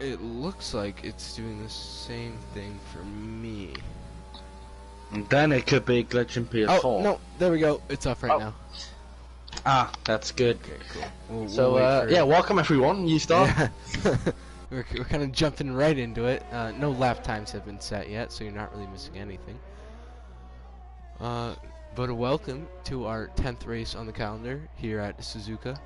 It looks like it's doing the same thing for me. And then it could be a glitch in PS4. Oh, no, there we go. It's off right now. Ah, that's good. Okay, cool. So, yeah, welcome everyone. You start. Yeah. we're kind of jumping right into it. No lap times have been set yet, so you're not really missing anything. But a welcome to our 10th race on the calendar here at Suzuka.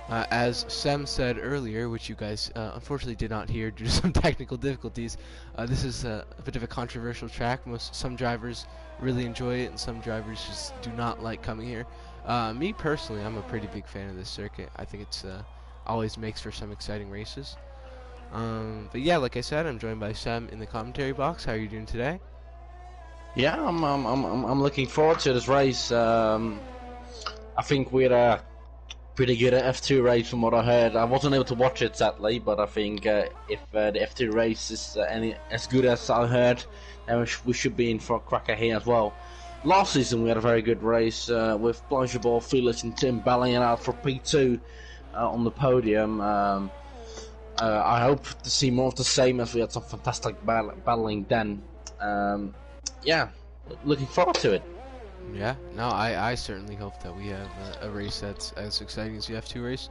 As Sem said earlier, which you guys unfortunately did not hear due to some technical difficulties, this is a bit of a controversial track. Some drivers really enjoy it, and some drivers just do not like coming here. Me personally, I'm a pretty big fan of this circuit. I think it's always makes for some exciting races. But yeah, like I said, I'm joined by Sem in the commentary box. How are you doing today? Yeah, I'm looking forward to this race. I think we're pretty good at F2 race from what I heard. I wasn't able to watch it sadly, but I think if the F2 race is as good as I heard, then we should be in for a cracker here as well. Last season we had a very good race with Blanchard, Felix and Tim battling out for P2 on the podium. I hope to see more of the same, as we had some fantastic battling then. Yeah, looking forward to it. Yeah, no, I certainly hope that we have a race that's as exciting as the F2 race.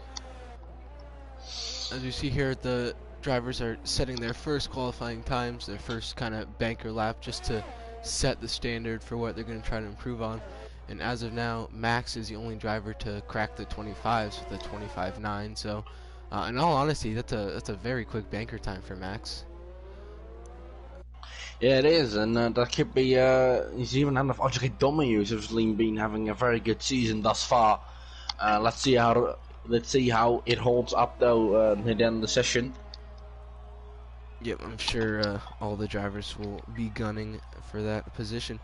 As you see here, the drivers are setting their first qualifying times, their first kind of banker lap, just to set the standard for what they're going to try to improve on. And as of now, Max is the only driver to crack the 25s with a 25.9. So, in all honesty, that's a very quick banker time for Max. Yeah, it is, and that could be. He's even had Audrey Domi, who's obviously been having a very good season thus far. Let's see how it holds up though near the end of the session. Yep, I'm sure all the drivers will be gunning for that position.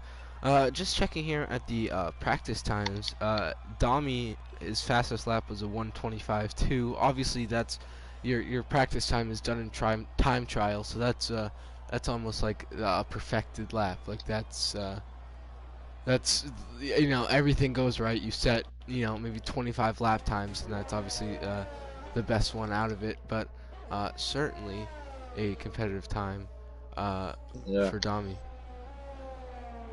Just checking here at the practice times. Domi, his fastest lap was a 1:25.2. Obviously, that's your practice time is done in time trial, so that's almost like a perfected lap. Like that's you know, everything goes right. You set, you know, maybe 25 lap times, and that's obviously the best one out of it. But certainly a competitive time for Domi.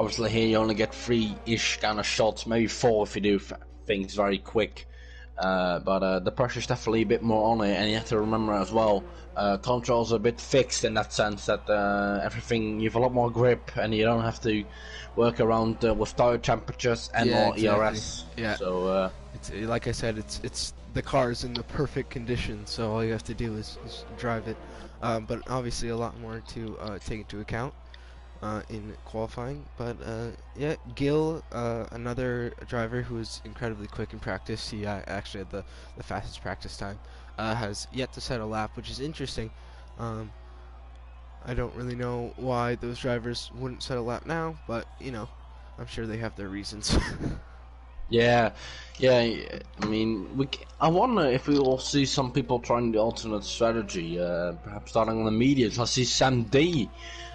Obviously, here you only get 3-ish kind of shots, maybe 4 if you do things very quick. But the pressure's definitely a bit more on it, and you have to remember as well, time trials are a bit fixed in that sense that everything, you have a lot more grip, and you don't have to work around with tire temperatures and or exactly. ERS. Yeah. So it's like I said, it's the car's in the perfect condition, so all you have to do is drive it. But obviously a lot more to take into account in qualifying. But yeah, Gil, another driver who is incredibly quick in practice. He actually had the fastest practice time. Has yet to set a lap, which is interesting. I don't really know why those drivers wouldn't set a lap now, but you know, I'm sure they have their reasons. yeah. I mean, I wonder if we will see some people trying the alternate strategy, perhaps starting on the mediums. I see Sam D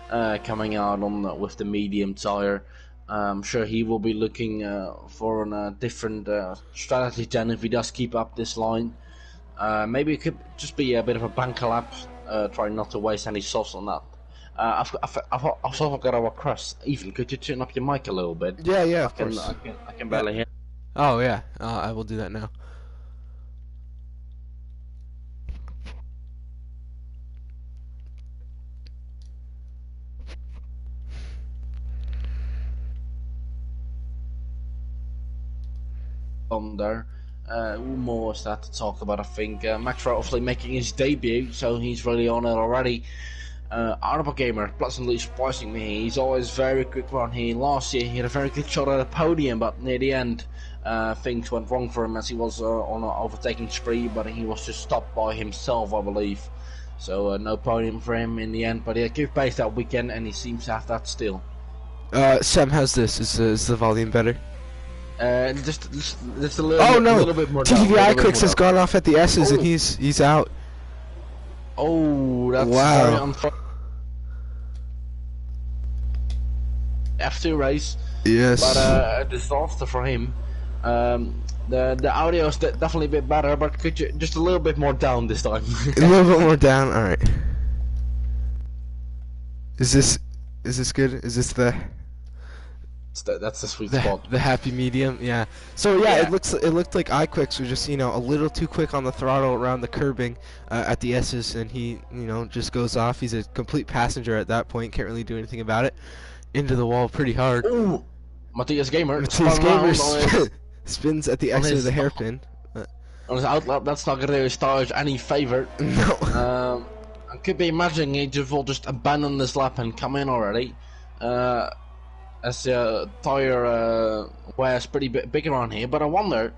coming out on with the medium tire. I'm sure he will be looking for a different strategy then if he does keep up this line. Maybe it could just be a bit of a banker lap, trying not to waste any sauce on that. I've also got a request. Ethan, could you turn up your mic a little bit? Yeah, of course. I can barely hear. Oh yeah, I will do that now. On there. More is that to talk about, I think. Max Vrl obviously making his debut, so he's really on it already. R10 Gamer, pleasantly surprising me. He's always very quick around here. Last year he had a very good shot at the podium, but near the end things went wrong for him as he was on an overtaking spree, but he was just stopped by himself, I believe. So no podium for him in the end, but he had good pace that weekend, and he seems to have that still. Sam, how's this? Is the volume better? Just a little. Oh bit, no! A little bit more TVI Clicks has gone off at the S's, and he's out. Oh, that's wow. Very unfortunate. F2 race. Yes. But a disaster for him. The audio is definitely a bit better, but could you just a little bit more down this time? A little bit more down. All right. Is this is this good? Is this That's the sweet the spot. the happy medium? Yeah. So yeah, Yeah. it looked like iQuicks were just a little too quick on the throttle around the curbing at the S's, and he just goes off. He's a complete passenger at that point. Can't really do anything about it. Into the wall pretty hard. Ooh, Matthias Gamer Matthias spun Gamer around spins at the on exit of his the hairpin. on his outlet. That's not going to do Sturridge any favour. No. I could be imagining he will just abandon this lap and come in already. As the tyre wears pretty big around here, but I wonder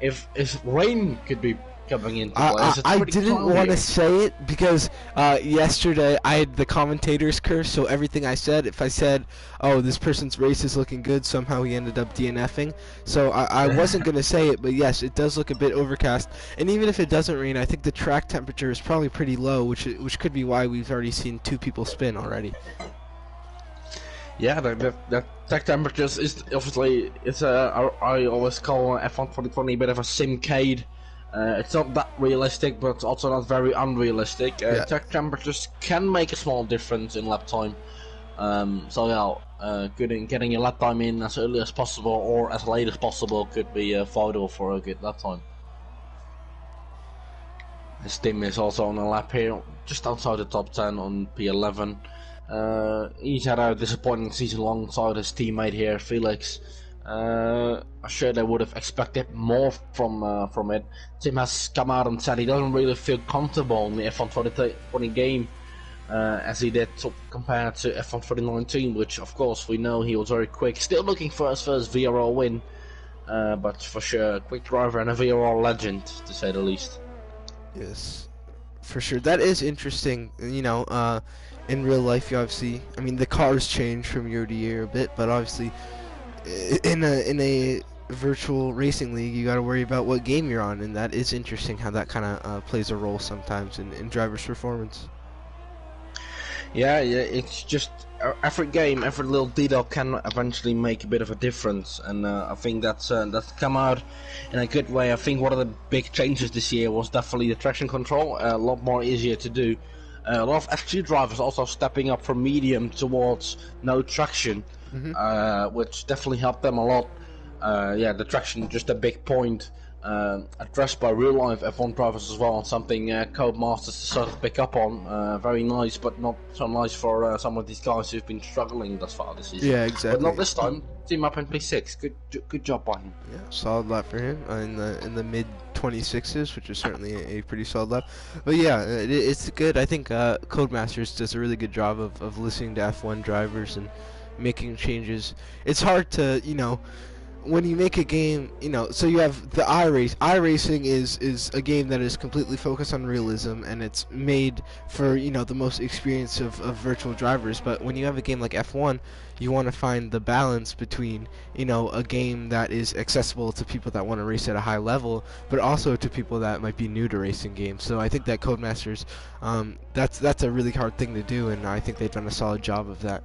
if rain could be coming into play. I didn't want to say it because yesterday I had the commentator's curse, so everything I said, if I said, oh, this person's race is looking good, somehow he ended up DNFing. So I wasn't going to say it, but yes, it does look a bit overcast. And even if it doesn't rain, I think the track temperature is probably pretty low, which could be why we've already seen 2 people spin already. Yeah, the tech temperatures is obviously I always call F1 2020 a bit of a simcade. It's not that realistic, but it's also not very unrealistic. Yeah. Tech temperatures can make a small difference in lap time. So yeah, getting your lap time in as early as possible or as late as possible could be vital for a good lap time. His team is also on a lap here, just outside the top 10 on P11. He's had a disappointing season alongside his teammate here, Felix. I'm sure they would have expected more from it. Tim has come out and said he doesn't really feel comfortable in the F1 2020 game as he did compared to F1 2019, which of course we know he was very quick. Still looking for his first VRL win, but for sure a quick driver and a VRL legend, to say the least. Yes, for sure. That is interesting. In real life, you obviously, I mean, the cars change from year to year a bit, but obviously, in a virtual racing league, you got to worry about what game you're on, and that is interesting how that kind of plays a role sometimes in drivers' performance. Yeah, it's just every game, every little detail can eventually make a bit of a difference, and I think that's come out in a good way. I think one of the big changes this year was definitely the traction control, a lot more easier to do. A lot of F2 drivers also stepping up from medium towards no traction, which definitely helped them a lot. Yeah, the traction just a big point addressed by real life F1 drivers as well, and something Codemasters to sort of pick up on. Very nice, but not so nice for some of these guys who've been struggling thus far this season. Yeah, exactly. But not this time. Team up in P6. Good job by him. Yeah, solid lap for him in the mid 26s, which is certainly a pretty solid lap. But yeah, it's good. I think Codemasters does a really good job of listening to F1 drivers and making changes. It's hard to, when you make a game, so you have the iRace. iRacing is a game that is completely focused on realism, and it's made for, the most experience of virtual drivers. But when you have a game like F1, you want to find the balance between, a game that is accessible to people that want to race at a high level, but also to people that might be new to racing games. So I think that Codemasters, that's a really hard thing to do, and I think they've done a solid job of that.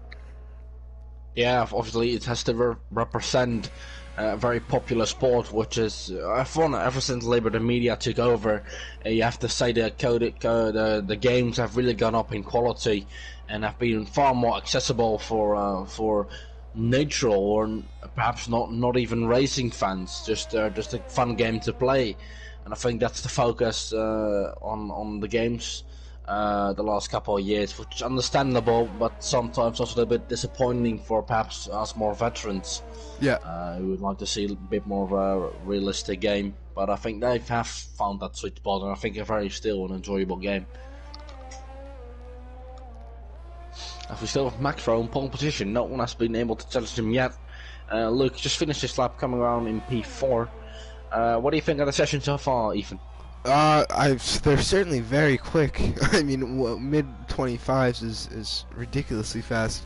Yeah, obviously it has to represent a very popular sport, which is F1. Ever since Liberty Media took over, you have to say the games have really gone up in quality and have been far more accessible for neutral or perhaps not even racing fans. Just a fun game to play, and I think that's the focus on the games. The last couple of years, which is understandable, but sometimes also a little bit disappointing for perhaps us more veterans. Yeah. Who would like to see a bit more of a realistic game. But I think they have found that sweet spot, and I think a very still an enjoyable game. If we still have Macro in pole position, no one has been able to challenge him yet. Luke just finished his lap coming around in P4. What do you think of the session so far, Ethan? They're certainly very quick. I mean, mid 25s is ridiculously fast.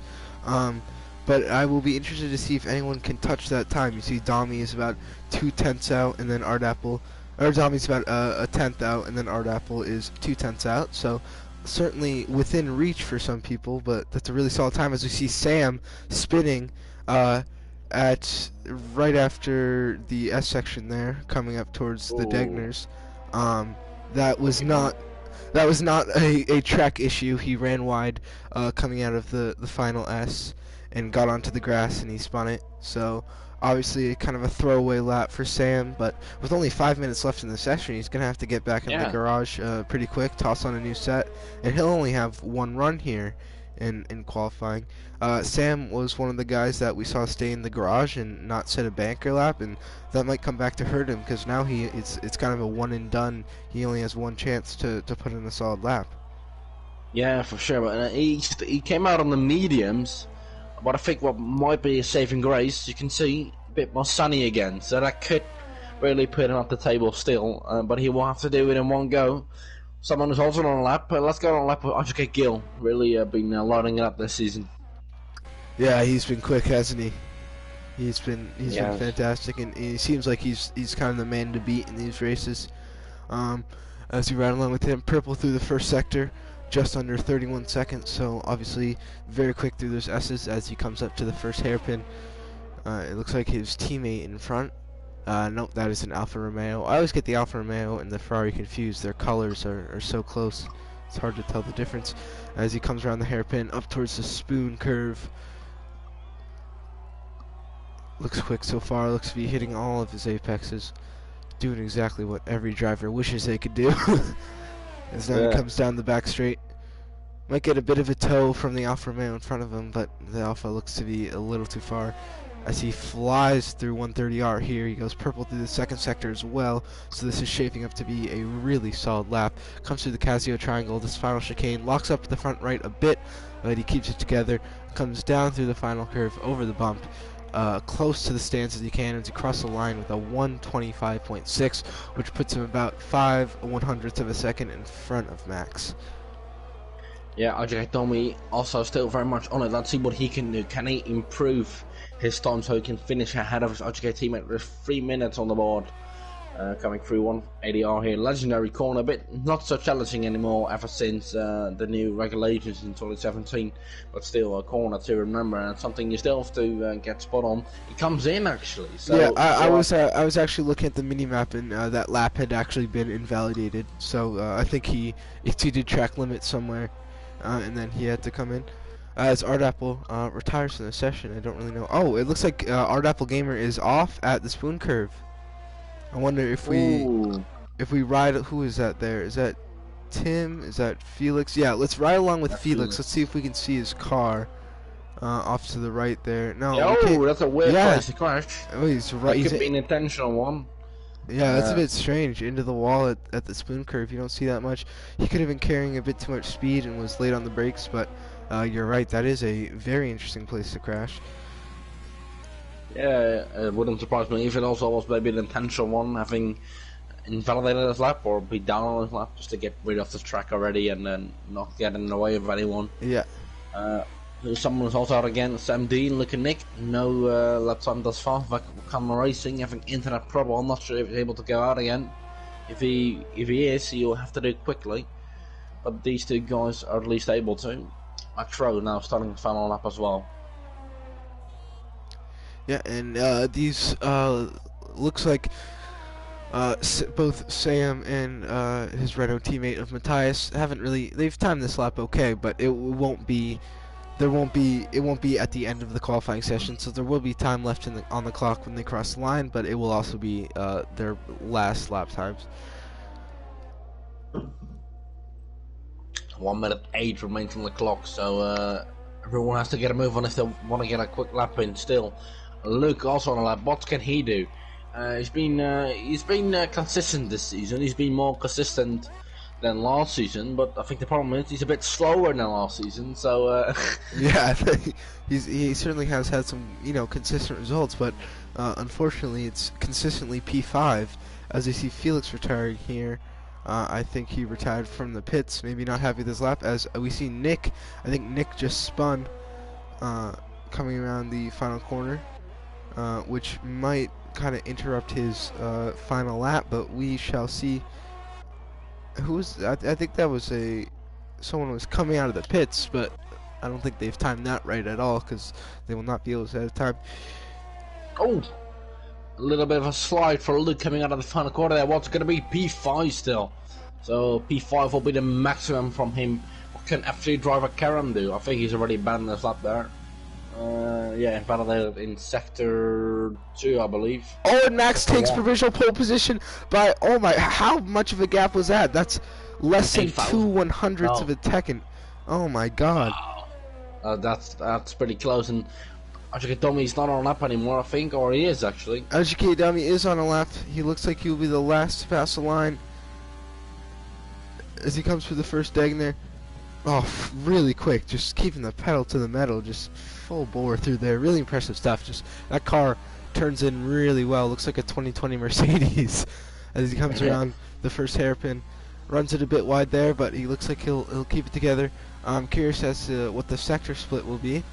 But I will be interested to see if anyone can touch that time. You see, Domi is about 2/10 out, and then Domi's about a tenth out, and then Ardapple is 2/10 out. So certainly within reach for some people, but that's a really solid time. As we see Sam spinning at right after the S section there, coming up towards the Degners. That was not that was not a track issue. He ran wide coming out of the final S and got onto the grass and he spun it. So obviously kind of a throwaway lap for Sam, but with only 5 minutes left in the session, he's going to have to get back in the garage pretty quick, toss on a new set, and he'll only have one run here in qualifying. Sam was one of the guys that we saw stay in the garage and not set a banker lap, and that might come back to hurt him because now it's kind of a one and done. He only has one chance to put in a solid lap. Yeah, for sure. But he came out on the mediums, but I think what might be a saving grace, you can see a bit more sunny again, so that could really put him at the table still. But he will have to do it in one go. Someone who's also on a lap. Let's go on a lap with Ajay Gill. Really been lighting it up this season. Yeah, he's been quick, hasn't he? He's been fantastic, and he seems like he's kind of the man to beat in these races. As we ride along with him, purple through the first sector, just under 31 seconds. So obviously very quick through those S's as he comes up to the first hairpin. It looks like his teammate in front. Nope, that is an Alfa Romeo. I always get the Alfa Romeo and the Ferrari confused. Their colors are so close. It's hard to tell the difference. As he comes around the hairpin up towards the spoon curve. Looks quick so far. Looks to be hitting all of his apexes. Doing exactly what every driver wishes they could do. As now he comes down the back straight. Might get a bit of a tow from the Alfa Romeo in front of him, but the Alfa looks to be a little too far. As he flies through 130R here, he goes purple through the second sector as well, so this is shaping up to be a really solid lap. Comes through the Casio triangle, this final chicane, locks up the front right a bit, but he keeps it together, comes down through the final curve over the bump, close to the stands as he can, as he crosses the line with a 125.6, which puts him about 5/100ths of a second in front of Max. Yeah, Ajay Domi also still very much on it. Let's see what he can do. Can he improve his time so he can finish ahead of his Ajay teammate with 3 minutes on the board? Coming through 180R here. Legendary corner, but not so challenging anymore ever since the new regulations in 2017. But still a corner to remember, and something you still have to get spot on. He comes in actually. So, yeah, I was actually looking at the mini map, and that lap had actually been invalidated. So I think he exceeded track limit somewhere, and then he had to come in. As Ardapple retires from the session, I don't really know. Oh, it looks like Ardapple Gamer is off at the spoon curve. I wonder if we ride. Who is that there? Is that Tim? Is that Felix? Yeah, let's ride along with Felix. Let's see if we can see his car off to the right there. No, oh, that's a weird place to crash. Oh, he's right. That could be an intentional one. Yeah, that's a bit strange. Into the wall at the spoon curve. You don't see that much. He could have been carrying a bit too much speed and was late on the brakes, but you're right. That is a very interesting place to crash. Yeah, it wouldn't surprise me if it also was maybe an intentional one, having invalidated his lap or be down on his lap just to get rid of the track already and then not get in the way of anyone. Yeah. Someone was also out again, Sam Dean, looking Nick, no lap time thus far, Vakama Racing, having internet trouble. I'm not sure if he's able to go out again. If he is, he'll have to do it quickly. But these two guys are at least able to. Max Rowe now starting the final lap as well. Yeah, and these looks like both Sam and his Renault teammate of Matthias haven't really. They've timed this lap okay, but it won't be at the end of the qualifying session. So there will be time left on the clock when they cross the line, but it will also be their last lap times. 1:08 remains on the clock, so everyone has to get a move on if they want to get a quick lap in still. Luke also on a lap. What can he do? He's been consistent this season. He's been more consistent than last season, but I think the problem is he's a bit slower than last season. So yeah, he certainly has had some consistent results, but unfortunately it's consistently P5. As you see Felix retiring here, I think he retired from the pits. Maybe not happy with his lap. As we see Nick, I think Nick just spun coming around the final corner. Which might kind of interrupt his final lap, but we shall see. I think that was someone was coming out of the pits, but I don't think they've timed that right at all because they will not be able to set a time. Oh, a little bit of a slide for Luke coming out of the final quarter there. What's going to be P5 still? So P5 will be the maximum from him. What can F3 driver Karam do? I think he's already banned us up there. Yeah, validated in sector 2, I believe. Oh, and Max takes provisional pole position by, oh my, how much of a gap was that? That's less than 2/100ths of a second. Oh my god. Wow. That's pretty close, and Ajikatomi's not on lap anymore, I think, or he is actually. Ajikatomi is on a lap. He looks like he'll be the last to pass the line as he comes for the first deg there. Oh, really quick, just keeping the pedal to the metal, just full bore through there. Really impressive stuff. Just that car turns in really well. Looks like a 2020 Mercedes as he comes around the first hairpin. Runs it a bit wide there, but he looks like he'll keep it together. I'm curious as to what the sector split will be.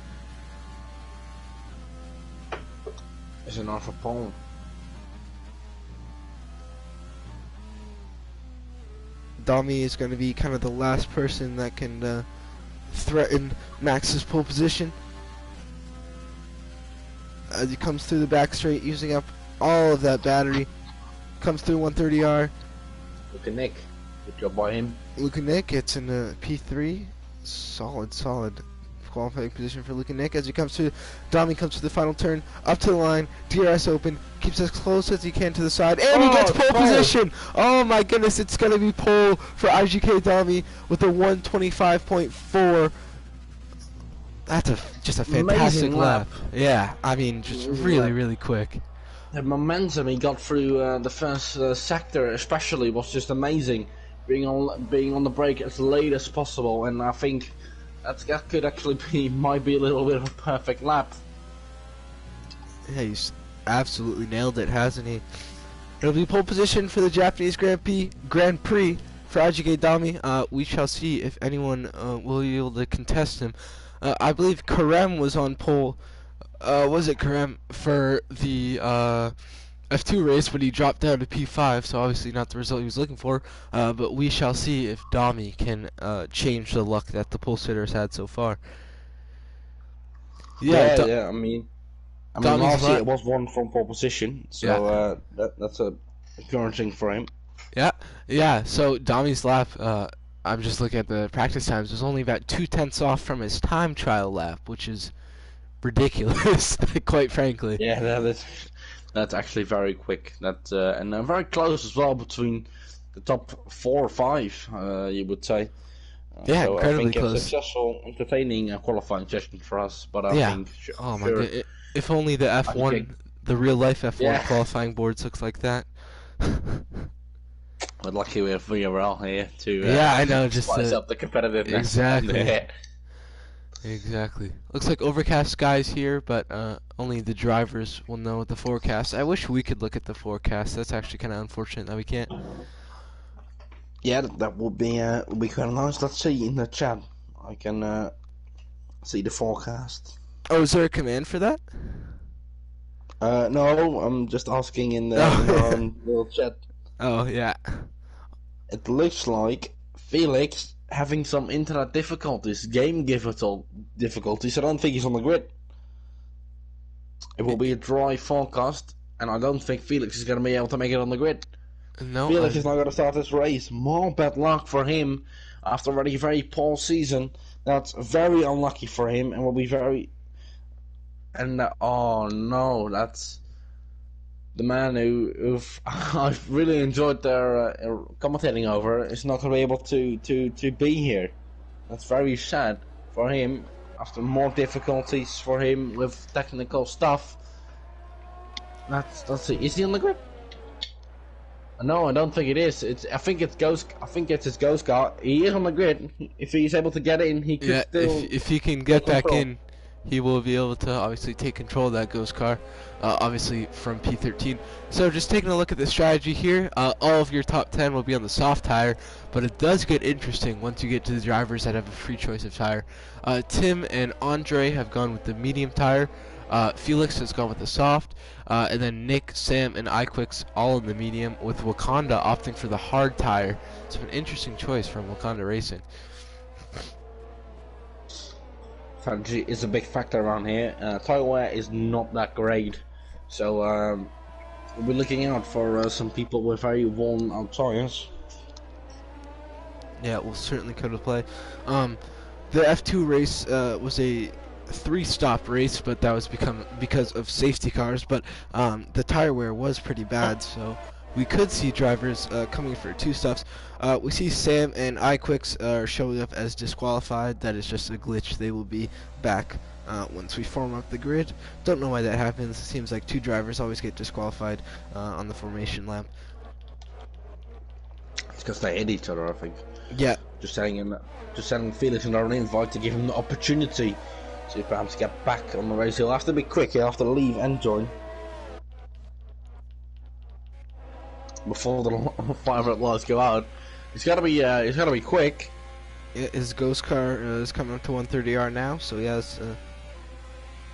Is an offer pole. Dami is going to be kind of the last person that can threaten Max's pole position. As he comes through the back straight, using up all of that battery. Comes through 130R. Look at Nick. Good job by him. Luke and Nick, it's in a P3. Solid qualifying position for Luke and Nick as he comes through. Dami comes to the final turn, up to the line, DRS open, keeps as close as he can to the side, and he gets pole position! Oh my goodness, it's going to be pole for IGK Dami with a 125.4. That's just a fantastic lap. Yeah, I mean, just really quick. The momentum he got through the first sector especially was just amazing. Being on the brake as late as possible, and I think that could actually might be a little bit of a perfect lap. Yeah, he's absolutely nailed it, hasn't he? It'll be pole position for the Japanese Grand Prix for IGK Dami. We shall see if anyone will be able to contest him. I believe Karem was on pole. Was it Karem for the F2 race, but he dropped down to P5, so obviously not the result he was looking for. But we shall see if Dami can change the luck that the pole sitter has had so far. I mean, obviously it was one from pole position, so that's a encouraging for him. Yeah. So Dami's lap, I'm just looking at the practice times, was only about 2/10 off from his time trial lap, which is ridiculous, quite frankly. Yeah, that's actually very quick. And very close as well between the top 4 or 5, you would say. Yeah, so incredibly I think close. A successful, entertaining qualifying session for us. But I think, oh my god, if only the F1, the real life F1 qualifying boards looks like that. We're lucky we have VRL here to I know, just spice up the competitiveness. Exactly. Exactly. Looks like overcast skies here, but only the drivers will know the forecast. I wish we could look at the forecast. That's actually kind of unfortunate that we can't. Yeah, that would be quite nice. Let's see in the chat. I can see the forecast. Oh, is there a command for that? No, I'm just asking in the little chat. Oh, yeah. It looks like Felix having some internet difficulties, game difficulties. I don't think he's on the grid. It will be a dry forecast, and I don't think Felix is going to be able to make it on the grid. No, Felix is not going to start this race. More bad luck for him after already a very poor season. That's very unlucky for him, and will be very. And oh no, that's the man who I've really enjoyed their commentating over is not going to be able to be here. That's very sad for him after more difficulties for him with technical stuff. Let's see. Is he on the grid? No, I don't think it is. I think it's his ghost car. He is on the grid. If he's able to get in, he could still. If he can get back in, he will be able to obviously take control of that ghost car, obviously from P13. So just taking a look at the strategy here, all of your top 10 will be on the soft tire, but it does get interesting once you get to the drivers that have a free choice of tire. Tim and Andre have gone with the medium tire. Felix has gone with the soft, and then Nick, Sam, and iQuicks all in the medium, with Wakanda opting for the hard tire. So an interesting choice from Wakanda Racing. Strategy is a big factor around here. Tire wear is not that great, so we'll be looking out for some people with very worn out tires. Yeah, it will certainly come to play. The F2 race was a three-stop race, but that was because of safety cars. But the tire wear was pretty bad, so we could see drivers coming for two stops. We see Sam and iQuicks are showing up as disqualified. That is just a glitch. They will be back once we form up the grid. Don't know why that happens. It seems like two drivers always get disqualified on the formation lap. It's because they hit each other, I think. Yeah. Just sending Felix another invite to give him the opportunity to perhaps get back on the race. He'll have to be quick. He'll have to leave and join before the 5 red lights go out. He's got to be. He's got to be quick. Yeah, his ghost car is coming up to 130R now, so he has,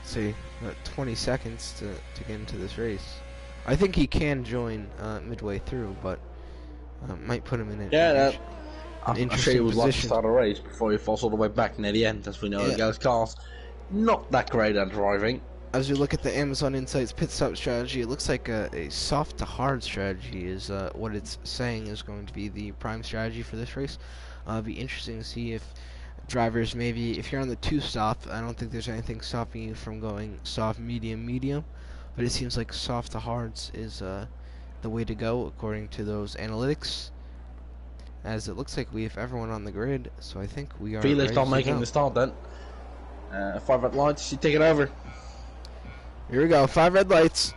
say, 20 seconds to get into this race. I think he can join midway through, but might put him in an I'm sure he would like to start a race before he falls all the way back near the end. As we know, the ghost cars not that great at driving. As we look at the Amazon Insights pit stop strategy, it looks like a soft to hard strategy is what it's saying is going to be the prime strategy for this race. It'll be interesting to see if drivers, maybe if you're on the 2 stop, I don't think there's anything stopping you from going soft, medium, medium, but it seems like soft to hards is the way to go according to those analytics, as it looks like we have everyone on the grid, so I think we are Felix not making the start then. 5 red lights, you take it over. Here we go, 5 red lights.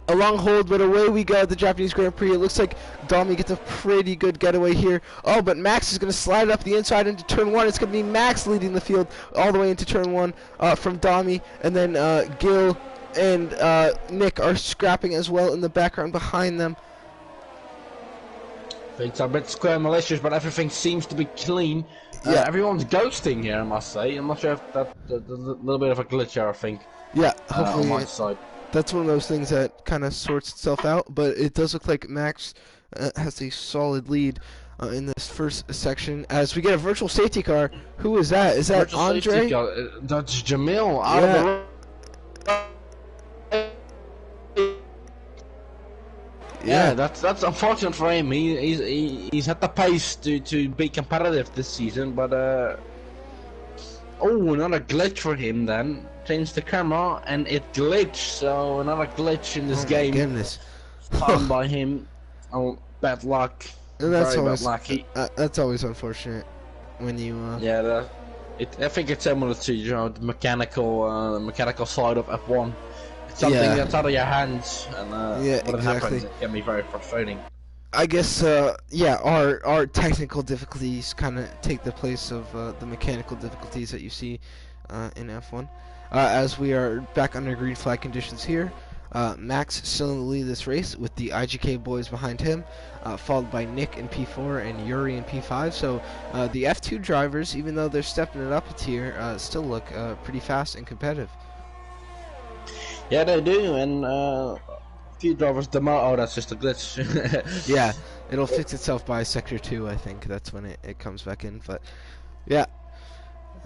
A long hold, but away we go at the Japanese Grand Prix. It looks like Dami gets a pretty good getaway here. Oh, but Max is going to slide up the inside into turn 1. It's going to be Max leading the field all the way into turn 1 from Dami. And then Gil and Nick are scrapping as well in the background behind them. Things are a bit square malicious, but everything seems to be clean. Yeah, everyone's ghosting here, I must say. I'm not sure if that's a little bit of a glitch here, I think. Yeah, hopefully on my side. That's one of those things that kind of sorts itself out, but it does look like Max has a solid lead in this first section as we get a virtual safety car. Who is that? Is that virtual Andre? That's Jamil out of the... Yeah, that's unfortunate for him. He's at the pace to be competitive this season, but oh, another glitch for him then. Changed the camera and it glitched, so another glitch in this game. Goodness. Found by him. Oh, bad luck. That's Very always bad luck. that's always unfortunate when you. Yeah, I think it's similar to the mechanical side of F1. It's something that's out of your hands, and when it happens, it can be very frustrating. I guess our technical difficulties kind of take the place of the mechanical difficulties that you see in F1. As we are back under green flag conditions here, Max still in the lead of this race with the IGK boys behind him, followed by Nick in P4 and Yuri in P5. So the F2 drivers, even though they're stepping it up a tier, still look pretty fast and competitive. Yeah, they do, and a few drivers oh, that's just a glitch. Yeah, it'll fix itself by Sector 2, I think. That's when it comes back in, but yeah.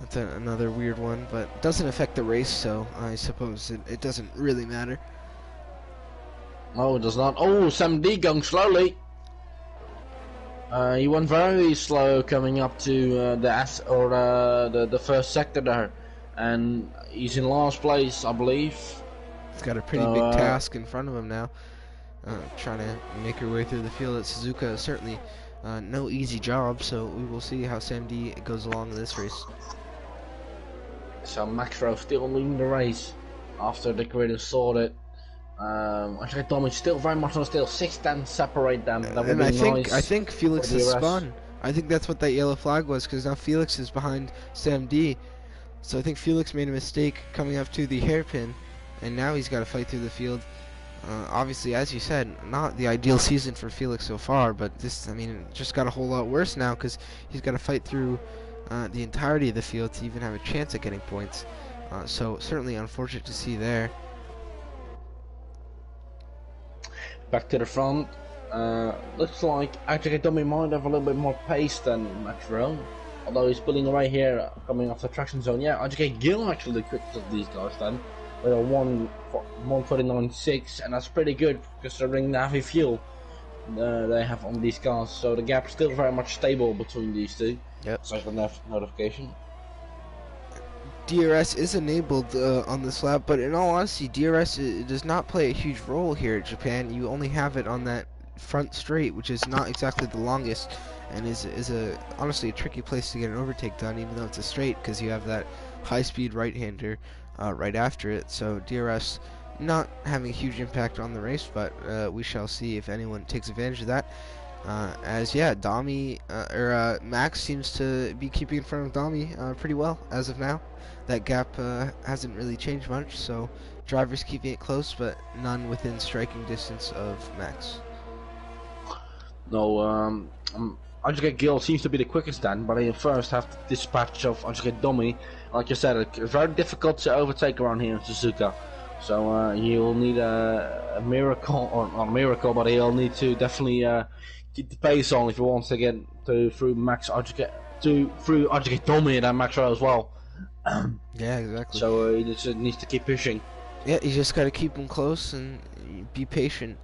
That's another weird one, but doesn't affect the race, so I suppose it doesn't really matter. No, it does not. Oh, Sam D going slowly. He went very slow coming up to the first sector there, and he's in last place, I believe. He's got a pretty big task in front of him now, trying to make her way through the field at Suzuka. Certainly no easy job, so we will see how Sam D goes along in this race. So Maxro still leading the race after the grid is sorted. I think Tommy's still very much on still 6-10 separate them. That would be nice. I think Felix has spun. I think that's what that yellow flag was, because now Felix is behind Sam D. So I think Felix made a mistake coming up to the hairpin, and now he's got to fight through the field. Obviously, as you said, not the ideal season for Felix so far, but this, I mean, it just got a whole lot worse now because he's got to fight through the entirety of the field to even have a chance at getting points. So certainly unfortunate to see there. Back to the front. Looks like actually Dummy might have a little bit more pace than Max Vrl, although he's pulling away here coming off the traction zone. Yeah, IGK Gil actually the quickest of these guys then, with a 1:49.6, and that's pretty good considering the heavy fuel. they have on these cars, so the gap is still very much stable between these two. Yep. So I can have notification. DRS is enabled on this lap, but in all honesty, DRS does not play a huge role here in Japan. You only have it on that front straight, which is not exactly the longest, and is honestly a tricky place to get an overtake done, even though it's a straight, because you have that high-speed right-hander right after it. So DRS not having a huge impact on the race, but we shall see if anyone takes advantage of that. As yeah, Max seems to be keeping in front of Dami pretty well as of now. That gap hasn't really changed much, so drivers keeping it close, but none within striking distance of Max. No, Ajike Gill seems to be the quickest then, but they first have the dispatch of Ajike Domi. Like you said, it's very difficult to overtake around here in Suzuka. So he will need a miracle, or not a miracle, but he'll need to definitely keep the pace on if he wants to get through Ajike Domi and then Max Rowe as well. Yeah, exactly. So he just needs to keep pushing. Yeah, you just got to keep him close and be patient.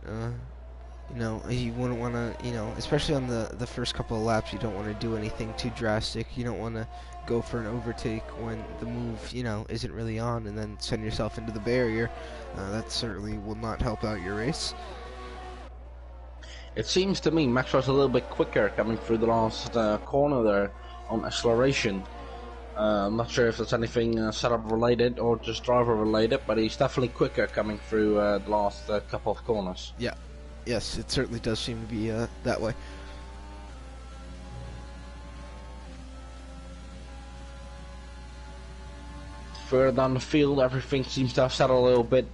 You know, you wouldn't want to, you know, especially on the first couple of laps, you don't want to do anything too drastic. You don't want to go for an overtake when the move, you know, isn't really on, and then send yourself into the barrier. That certainly will not help out your race. It seems to me Max was a little bit quicker coming through the last corner there on acceleration. I'm not sure if it's anything setup related or just driver related, but he's definitely quicker coming through the last couple of corners. Yeah, yes, it certainly does seem to be that way. Further down the field, everything seems to have settled a little bit.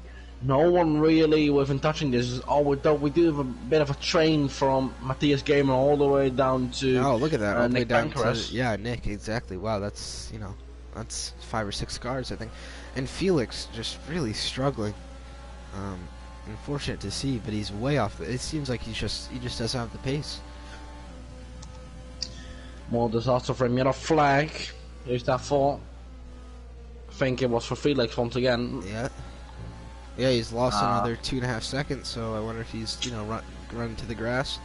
No one really within touching this. Although we do have a bit of a train from Matthias Gamer all the way down to look at that, all the way Nick down Bankeras. to, yeah, Nick, exactly. Wow, that's, you know, that's 5 or 6 cars, I think. And Felix just really struggling. Unfortunate to see, but he's way off. It seems like he just doesn't have the pace. More disaster for him. Yet a flag. Who's that for? I think it was for Felix once again. Yeah. Yeah, he's lost another 2.5 seconds, so I wonder if he's, you know, run to the grass.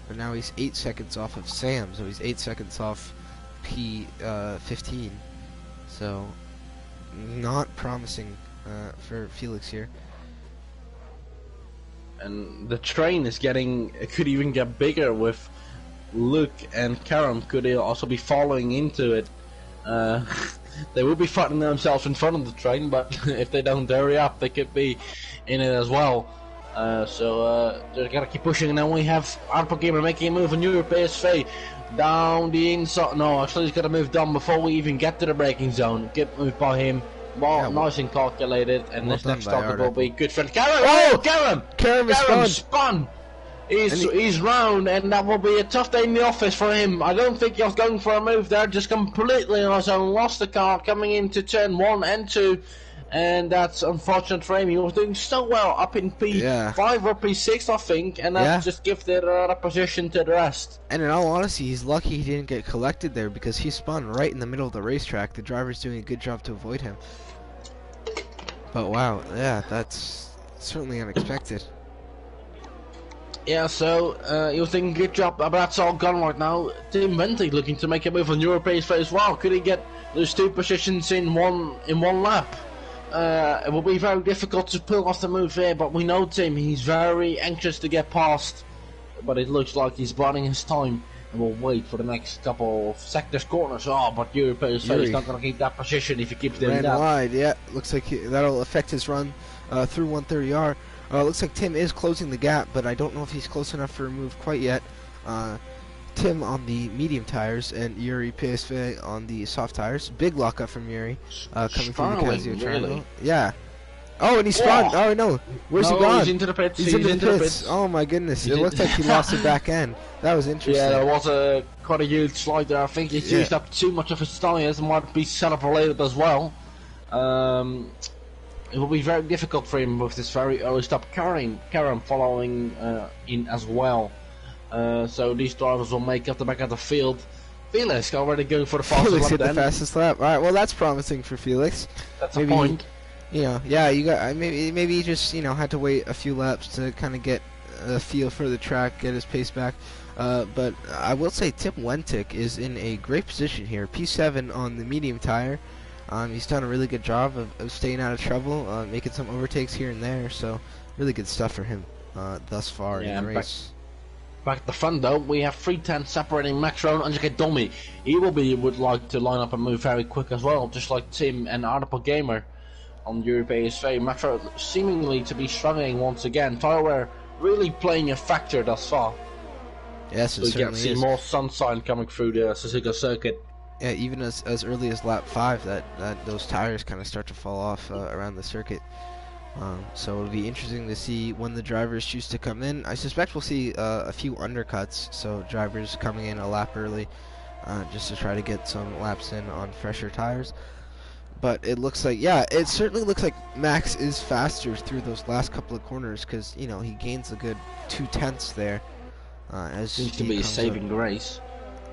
But now he's 8 seconds off of Sam, so he's 8 seconds off P15. So, not promising for Felix here. And the train is getting, it could even get bigger with Luke and Karam could also be following into it. They will be fighting themselves in front of the train, but if they don't hurry up, they could be in it as well. So they gotta keep pushing. And then we have R10 Gamer making a move on Europe PSV down the inside. No, actually he's gotta move down before we even get to the braking zone. Good move by him. Well, yeah, nice and calculated. And this next stop will be good friend Karam. Oh, Karam! Karam spun. He's round, and that will be a tough day in the office for him. I don't think he was going for a move there, just completely on his own. Lost the car coming into turn 1 and 2, and that's unfortunate for him. He was doing so well up in P5 or P6, I think, and that just gifted a position to the rest. And in all honesty, he's lucky he didn't get collected there, because he spun right in the middle of the racetrack. The driver's doing a good job to avoid him. But wow, yeah, that's certainly unexpected. Yeah, so he was doing a good job, but that's all gone right now. Tim Venti looking to make a move on Europe's face as well. Could he get those 2 positions in one lap? It will be very difficult to pull off the move here, but we know Tim, he's very anxious to get past. But it looks like he's biding his time, and we'll wait for the next couple of sectors corners. Oh, but Europe's face is not going to keep that position if he keeps doing that. Wide, yeah. Looks like that'll affect his run through 130R. Looks like Tim is closing the gap, but I don't know if he's close enough for a move quite yet. Tim on the medium tires and Yuri PSV on the soft tires. Big lockup from Yuri coming from the Casio triangle. Really? Yeah. Oh, and he spun. Oh no, where's he gone? He's into the pits. He's into the pits. Oh my goodness! It looked like he lost the back end. That was interesting. Yeah, there was quite a huge slide there. I think he's used up too much of his tires and might be setup related as well. It will be very difficult for him with this very early stop. Karam following in as well. So these drivers will make up the back of the field. Felix already going for the fastest Felix lap. Felix hit the fastest lap. All right, well that's promising for Felix. That's a point. You know, yeah, you got maybe he just had to wait a few laps to kind of get a feel for the track, get his pace back. But I will say Tim Wentic is in a great position here. P7 on the medium tire. He's done a really good job of staying out of trouble, making some overtakes here and there. So really good stuff for him thus far in the race. Back at the front though, we have 310 separating Max Rowe and Andrzej Domi. He would like to line up and move very quick as well, just like Tim and R10 Gamer on Europe ASV. Max Rowe seemingly to be struggling once again. Tire wear really playing a factor thus far. Yes, it we certainly can see is. more sunshine coming through the Suzuka circuit. Yeah, even as early as lap 5, that those tires kind of start to fall off around the circuit. So it'll be interesting to see when the drivers choose to come in. I suspect we'll see a few undercuts, so drivers coming in a lap early just to try to get some laps in on fresher tires. But it looks like, yeah, it certainly looks like Max is faster through those last couple of corners because, you know, he gains a good 2/10 there. As seems to be a saving grace.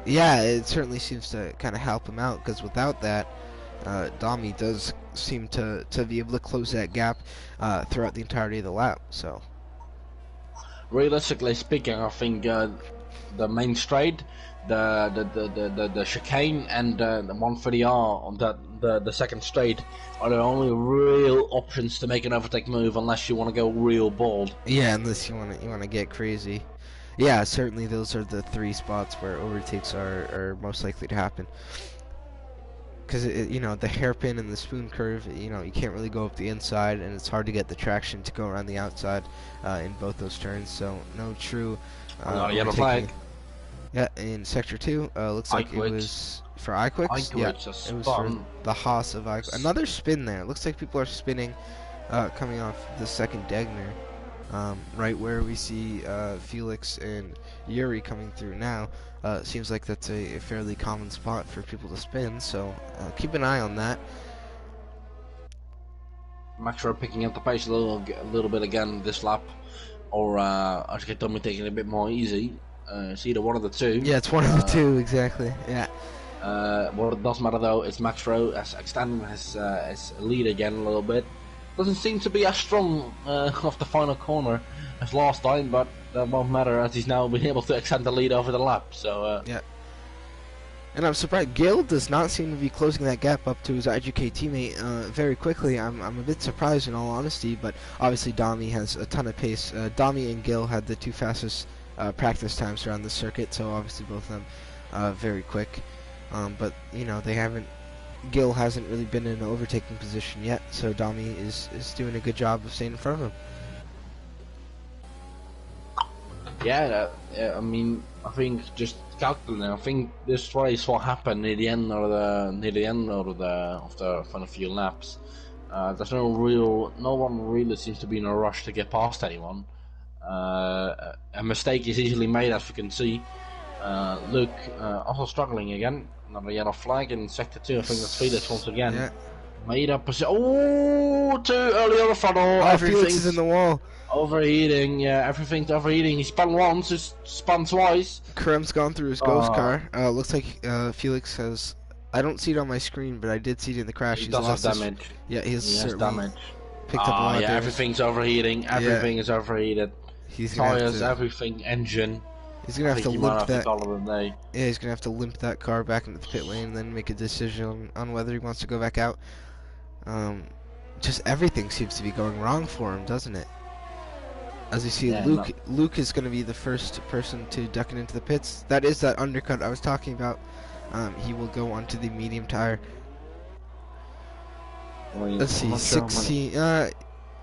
Yeah, it certainly seems to kind of help him out because without that, Domi does seem to be able to close that gap throughout the entirety of the lap. So, realistically speaking, I think the main straight, the chicane, and the 130R on the second straight are the only real options to make an overtake move, unless you want to go real bold. Yeah, unless you want to get crazy. Yeah, certainly those are the 3 spots where overtakes are most likely to happen. Because, you know, the hairpin and the spoon curve, you know, you can't really go up the inside, and it's hard to get the traction to go around the outside in both those turns. So, no true yellow flag. Yeah, in Sector 2, looks like it was for iQuicks. Yeah, it was for the Haas of iQuicks. Another spin there. It looks like people are spinning coming off the second Degner. Right where we see Felix and Yuri coming through now. Seems like that's a fairly common spot for people to spin, so keep an eye on that. Max Rowe picking up the pace a little bit again this lap, or Andrzej Domi taking it a bit more easy. It's either one of the two. Yeah, it's one of the two, exactly. Yeah. What does matter though is Max Rowe extending his lead again a little bit. Doesn't seem to be as strong off the final corner as last time, but that won't matter as he's now been able to extend the lead over the lap. So yeah. And I'm surprised Gil does not seem to be closing that gap up to his IGK teammate very quickly. I'm a bit surprised in all honesty, but obviously Domi has a ton of pace. Domi and Gil had the 2 fastest practice times around the circuit, so obviously both of them very quick. But you know, they haven't. Gil hasn't really been in an overtaking position yet, so Domi is doing a good job of staying in front of him. Yeah, I mean, I think just calculating, I think this race will happen near the end of the final few laps. There's no one really seems to be in a rush to get past anyone. A mistake is easily made, as we can see. Luke also struggling again. Another yellow flag in Sector 2. I think that's Felix once again. Yeah. Made up position. Oh, too early on the throttle. Oh, Felix is in the wall. Overheating. Yeah, everything's overheating. He spun once, just spun twice. Krem's gone through his ghost car. Looks like Felix has. I don't see it on my screen, but I did see it in the crash. He does have damage. Yeah, he has damage. Picked up a lot yeah, everything's overheating. Everything is overheated. Tires, everything, engine. He's gonna have to limp that. Yeah, he's gonna have to limp that car back into the pit lane and then make a decision on whether he wants to go back out. Just everything seems to be going wrong for him, doesn't it? As you see, Luke is gonna be the first person to duck it into the pits. That is that undercut I was talking about. He will go onto the medium tire. Let's see,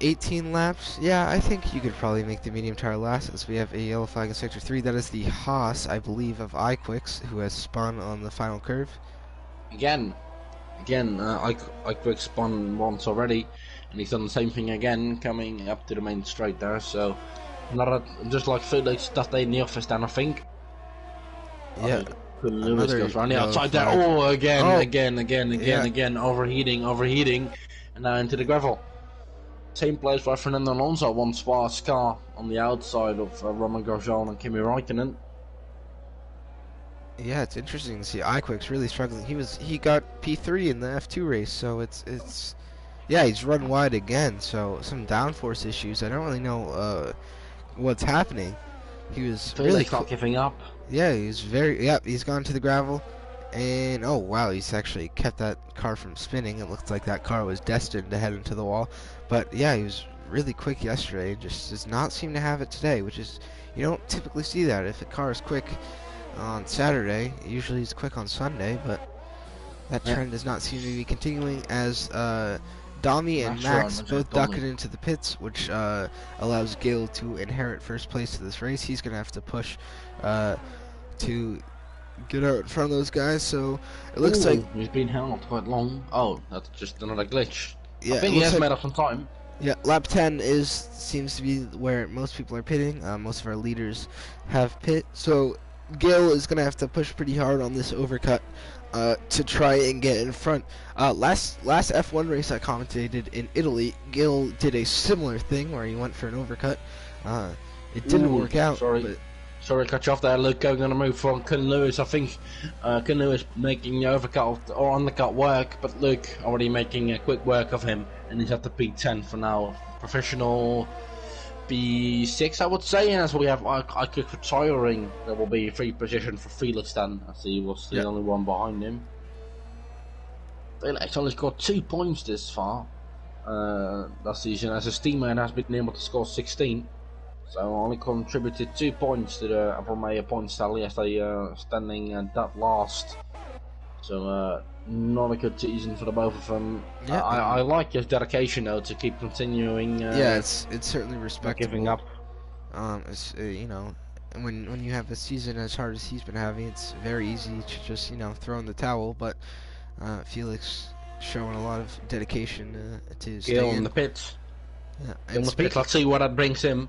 18 laps. Yeah, I think you could probably make the medium tire last, as we have a yellow flag in Sector 3. That is the Haas, I believe, of iQuicks, who has spun on the final curve. Again, iQuicks spun once already, and he's done the same thing again, coming up to the main straight there. So, just like Felix that day in the office, then I think. Yeah. Lewis goes around the outside there. Oh, again, overheating, and now into the gravel. Same place where Fernando Alonso once was car on the outside of Roman Grosjean and Kimi Räikkönen. Yeah, it's interesting to see iQuicks really struggling. He got P3 in the F2 race, so yeah, he's run wide again. So some downforce issues. I don't really know what's happening. He was really Felix not giving up. yeah, he's very, yep, he's gone to the gravel, and oh wow, he's actually kept that car from spinning. It looked like that car was destined to head into the wall, but yeah, he was really quick yesterday, just does not seem to have it today, which is, you don't typically see that. If a car is quick on Saturday, usually he's quick on Sunday, but that trend does not seem to be continuing as Dami and Max both ducking into the pits, which allows Gil to inherit first place of this race. He's going to have to push to get out in front of those guys, so it looks like he's been held quite long. Oh, that's just another glitch. yeah, I think he has made up some time. Yeah, lap 10 seems to be where most people are pitting. Most of our leaders have pit, so Gil is going to have to push pretty hard on this overcut to try and get in front. Last F1 race I commentated in Italy, Gil did a similar thing where he went for an overcut. It didn't work out. Sorry to cut you off there, Luke. I'm going to move from Kun Lewis. I think Kun Lewis making the overcut or undercut work, but Luke already making a quick work of him, and he's at the P10 for now. Professional P6, I would say, and as we have I could retiring, there will be free position for Felix then, as he was the only one behind him. Felix only scored 2 points this far last season, as his teammate has been able to score 16. So only contributed 2 points to the Abramaia points tally as they standing that last. So not a good season for the both of them. Yeah, I like his dedication though to keep continuing. Yeah, it's certainly respectable. Giving up. It's, you know, when you have a season as hard as he's been having, it's very easy to just throw in the towel. But Felix showing a lot of dedication to stay in the pits. Yeah, in the pits. Let's see what that brings him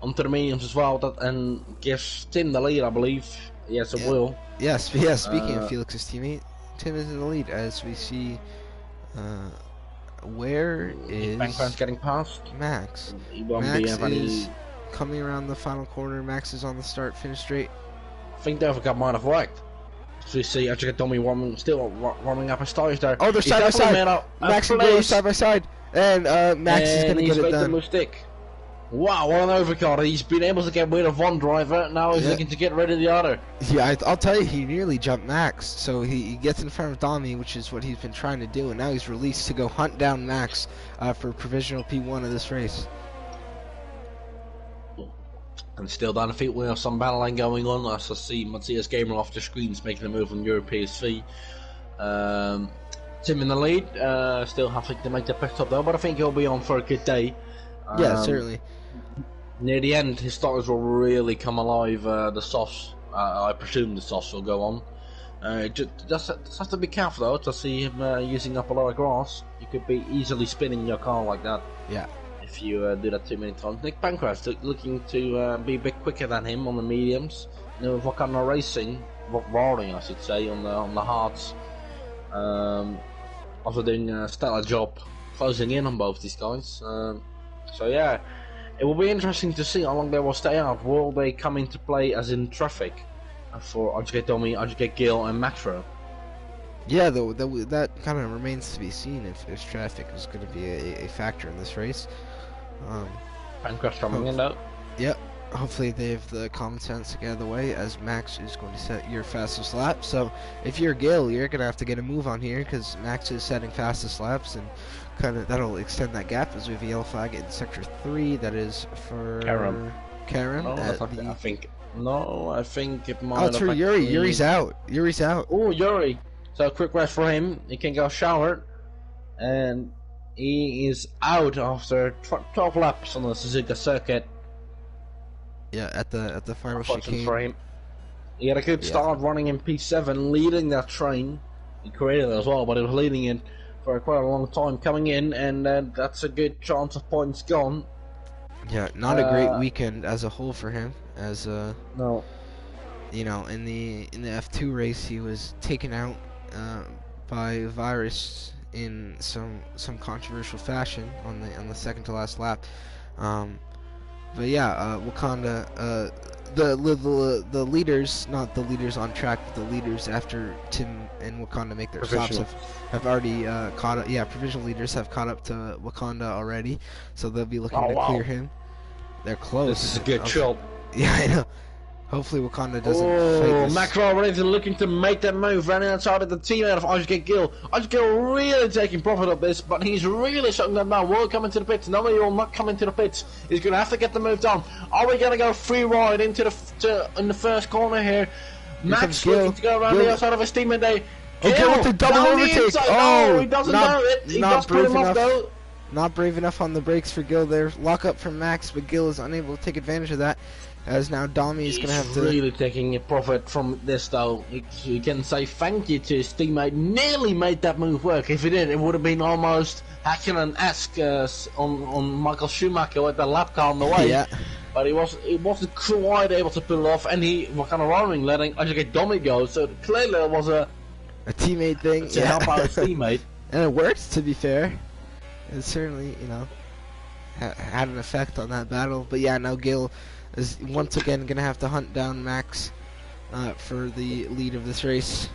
onto the mediums as well, and gives Tim the lead, I believe. Yes, it will. Yes, yeah. Speaking of Felix's teammate, Tim is in the lead as we see. Where is Bankman's getting past? Max. Max is coming around the final corner. Max is on the start-finish straight. I think the overcut might have worked. So you see, actually, Domi still warming up his tires there. Oh, they're side by side. Max and Gil are side by side, and Max is going to get it done. The stick. Wow, what an overcut. He's been able to get rid of one driver, now he's looking to get rid of the other. Yeah, I'll tell you, he nearly jumped Max, so he gets in front of Dami, which is what he's been trying to do, and now he's released to go hunt down Max for provisional P1 of this race. And still down the field, we have some battling going on. As I see Matthias Gamer off the screens making a move on European PSV. Tim in the lead, still having to make the pit stop though, but I think he'll be on for a good day. Yeah, certainly. Near the end, his tires will really come alive. The softs, I presume the softs will go on. Just have to be careful though, to see him using up a lot of grass. You could be easily spinning your car like that. Yeah. If you do that too many times. Nick Bancroft looking to be a bit quicker than him on the mediums. Wakanda Racing, Roaring I should say, on the hards. Also doing a stellar job closing in on both these guys. So yeah, it will be interesting to see how long they will stay out. Will they come into play as in traffic for Ajike Domi, Ajike Gil and Maxro? Yeah, though that kind of remains to be seen if traffic is going to be a factor in this race. Bancroft coming in though. Yep. Hopefully they have the common sense to get out of the way, as Max is going to set your fastest lap. So if you're Gil, you're going to have to get a move on here, because Max is setting fastest laps, and kind of that'll extend that gap as we have a yellow flag in sector 3. That is for Karen. No, I think it might. Oh, it's for Yuri. Yuri's out. Oh, Yuri. So quick rest for him. He can go shower, and he is out after 12 laps on the Suzuka circuit. Yeah, at the final chicane. For him. He had a good start running in P7, leading that train. He created it as well, but he was leading it for quite a long time coming in, and that's a good chance of points gone. Yeah, not a great weekend as a whole for him. As no, in the F2 race, he was taken out by Virus in some controversial fashion on the second to last lap. But yeah, Wakanda, the leaders, not the leaders on track, but the leaders after Tim and Wakanda make their stops have already caught up. Yeah, provisional leaders have caught up to Wakanda already, so they'll be looking to clear him. They're close. This is a good shot. Yeah, I know. Hopefully Wakanda doesn't fight Oh, this. Macro already looking to make that move, running outside of the teammate of Ajay Gill. Ajay Gill really taking profit of this, but he's really shutting them down. Will come into the pits. No, he will not come into the pits. He's going to have to get the move done. Are we going to go free ride into in the first corner here? Max looking to go around the outside of his teammate there. Okay, with the double overtake. Oh, he doesn't know it. He does put him off though. Not brave enough on the brakes for Gil there. Lock up from Max, but Gil is unable to take advantage of that. As now Domi is going to have to... really taking a profit from this though. He can say thank you to his teammate. Nearly made that move work. If he did, it would have been almost Hakkinen-esque on Michael Schumacher with the lap car on the way. Yeah. But he wasn't quite able to pull it off, and he was kind of rolling, letting Ajay Domi go. So clearly it was a teammate thing to help out his teammate. And it worked, to be fair. It certainly, you know, had an effect on that battle. But yeah, now Gil is once again going to have to hunt down Max for the lead of this race.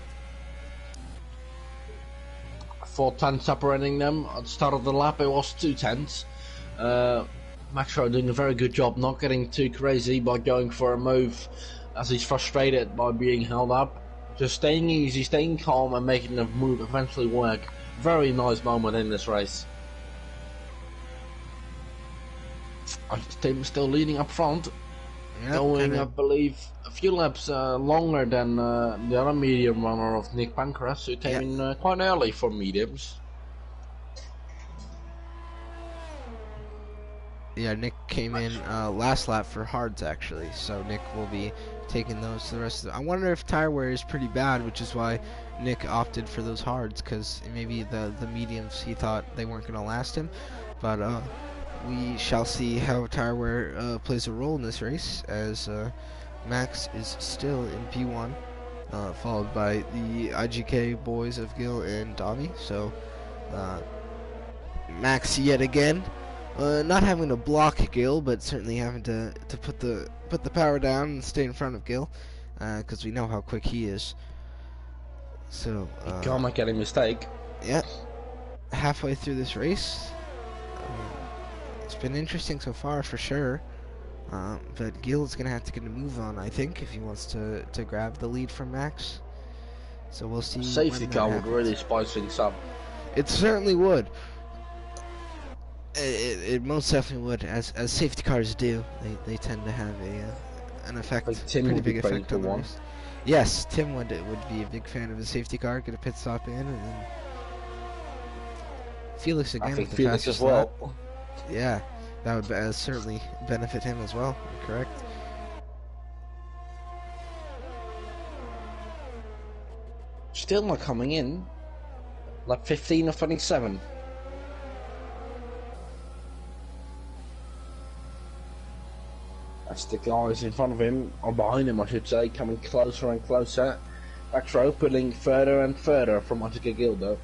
4 tenths separating them. At the start of the lap, it was 2 tenths. Max doing a very good job not getting too crazy by going for a move as he's frustrated by being held up. Just staying easy, staying calm, and making the move eventually work. Very nice moment in this race. Tim still leading up front. Yep, going, I believe, a few laps longer than the other medium runner of Nick Pancras, who came in quite early for mediums. Yeah, Nick came in last lap for hards actually, so Nick will be taking those to the rest of the... I wonder if tire wear is pretty bad, which is why Nick opted for those hards, because maybe the mediums he thought they weren't going to last him, but we shall see how tire wear plays a role in this race, as Max is still in P1, followed by the IGK boys of Gil and Davi. So Max yet again not having to block Gil, but certainly having to put the power down and stay in front of Gil, because we know how quick he is. So he can't make any mistake. Yeah, halfway through this race. It's been interesting so far, for sure, but Gil is going to have to get a move on, I think, if he wants to grab the lead from Max. So we'll see. Safety car would really spice things up. It certainly would. It most definitely would, as safety cars do. They tend to have an effect, like Tim pretty would big be effect on the one. race. Yes, Tim would be a big fan of a safety car, get a pit stop in, and then Felix again. I think with the Felix as fastest well. lap. Yeah, that would certainly benefit him as well. Correct. Still not coming in. Like 15 or 27. That's the guys in front of him, or behind him I should say, coming closer and closer. Back row pulling further and further from Ajay Gill though.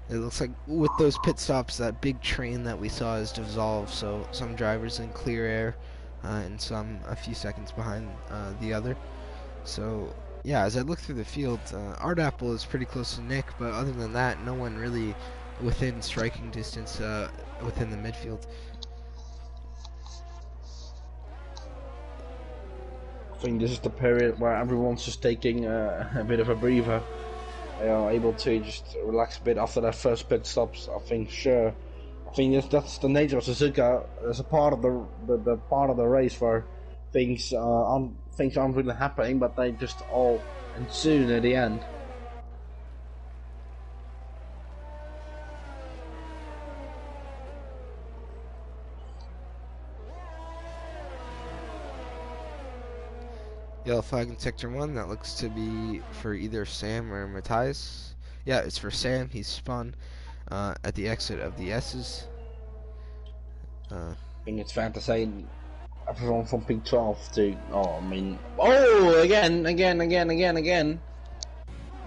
It looks like with those pit stops, that big train that we saw is dissolved, so some drivers in clear air, and some a few seconds behind the other. So yeah, as I look through the field, Ardapple is pretty close to Nick, but other than that, no one really within striking distance within the midfield. I think this is the period where everyone's just taking a bit of a breather. They are able to just relax a bit after their first pit stops. I think that's the nature of Suzuka. There's a part of the part of the race where things aren't really happening, but they just all ensue near the end. Yellow flag in sector 1, that looks to be for either Sam or Matthias. Yeah, it's for Sam. He's spun at the exit of the S's. I think it's fair to say everyone from P12 to... Oh, again.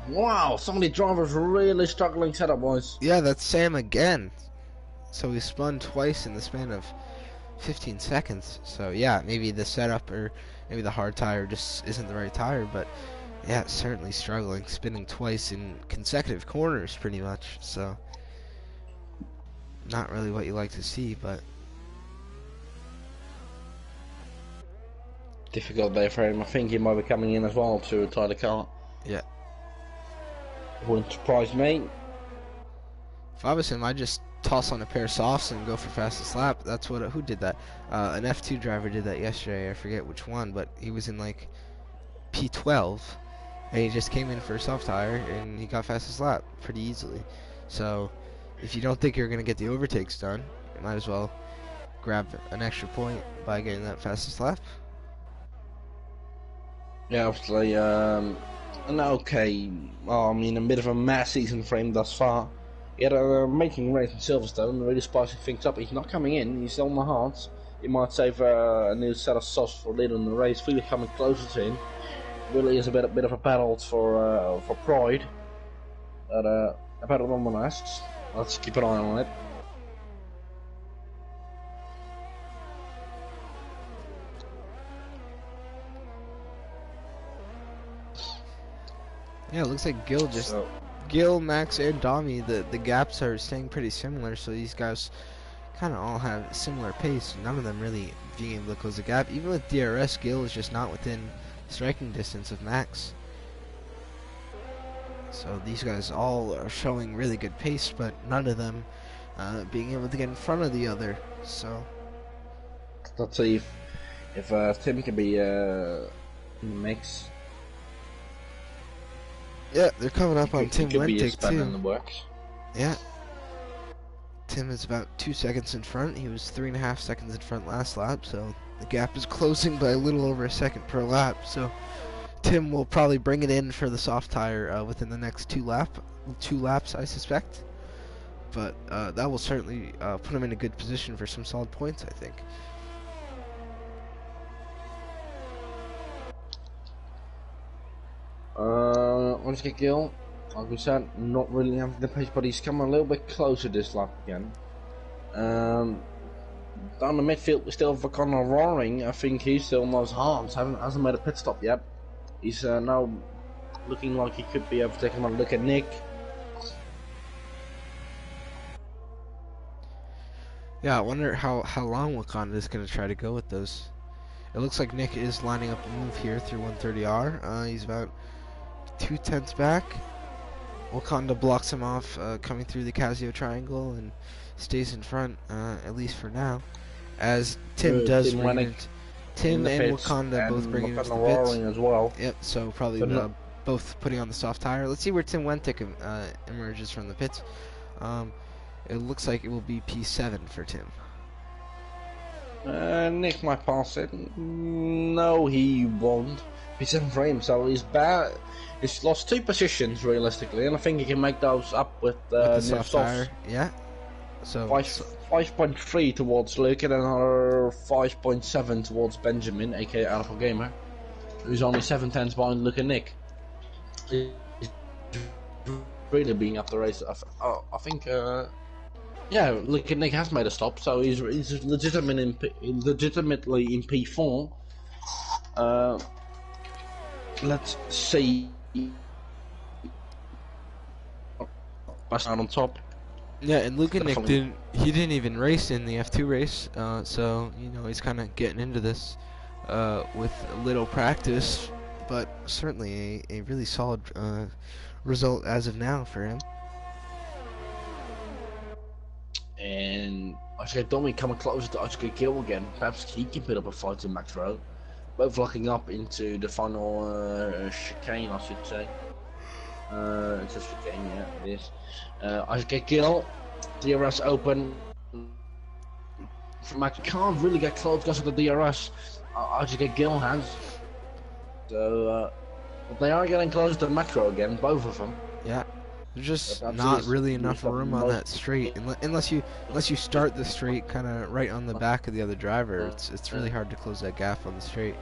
Wow, some of the drivers really struggling setup-wise. Yeah, that's Sam again. So he spun twice in the span of 15 seconds. So yeah, maybe the setup or maybe the hard tire just isn't the right tire, but yeah, certainly struggling, spinning twice in consecutive corners pretty much. So not really what you like to see, but Difficult day for him. I think he might be coming in as well to retire the car. yeah. Wouldn't surprise me. If I was him, I'd just toss on a pair of softs and go for fastest lap. That's what. Who did that? An F2 driver did that yesterday. I forget which one, but he was in like P12, and he just came in for a soft tire and he got fastest lap pretty easily. So, if you don't think you're gonna get the overtakes done, you might as well grab an extra point by getting that fastest lap. Yeah, obviously, an okay, well, I mean, a bit of a mad season for him thus far. He had a making race in Silverstone, really spicing things up. He's not coming in, he's on the hards. He might save a new set of sauce for later in the race. Really coming closer to him. Really is a bit of a battle for pride. But a battle no one asks. Let's keep an eye on it. Yeah, it looks like Gil, Max, and Domi, the gaps are staying pretty similar, so these guys kind of all have similar pace. None of them really being able to close the gap. Even with DRS, Gil is just not within striking distance of Max. So these guys all are showing really good pace, but none of them being able to get in front of the other. So let's see if Tim can be in the mix. Yeah, they're coming up on Tim Wentic too. In the works. Yeah. Tim is about 2 seconds in front. He was 3.5 seconds in front last lap, so the gap is closing by a little over a second per lap. So Tim will probably bring it in for the soft tire within the next two laps, I suspect. But that will certainly put him in a good position for some solid points, I think. Honestly, Gil, like we said, not really having the pace, but he's coming a little bit closer this lap again. Down the midfield, we still have Connor roaring. I think he's still on those harms. Hasn't made a pit stop yet. He's now looking like he could be able to take another look at Nick. Yeah, I wonder how long Wakanda is going to try to go with those. It looks like Nick is lining up a move here through 130R. He's about 2/10 back. Wakanda blocks him off coming through the Casio triangle and stays in front, at least for now. As Tim does bring it. Tim and Wakanda both bringing it to the pits. As well. Yep, so probably both putting on the soft tire. Let's see where Tim Wentic emerges from the pits. It looks like it will be P7 for Tim. Nick might pass it. No, he won't. P7 for him, so he's bad. He's lost 2 positions realistically, and I think he can make those up with the soft tire. Yeah. So 5.3 towards Luke, and another 5.7 towards Benjamin, aka Alpha Gamer, who's only 7/10 behind Luke and Nick. He's really being up the race. I think. Yeah, Luke and Nick has made a stop, so he's legitimately in P4. Let's see. Bass out on top. Yeah, and Luke and Nick didn't even race in the F2 race, so you know he's kind of getting into this with little practice, but certainly a really solid result as of now for him. And I should get Domi coming closer to Oscar Gill again. Perhaps he can put up a fight in Max Rowe. Both locking up into the final chicane, I should say. It's a chicane, yeah, it is. Oscar Gill, DRS open. Max can't really get close because of the DRS. Oscar Gill has. So, they are getting closer to Max Rowe again, both of them. Yeah. There's just not really enough room on that straight, unless you start the straight kind of right on the back of the other driver. It's really hard to close that gap on the straight.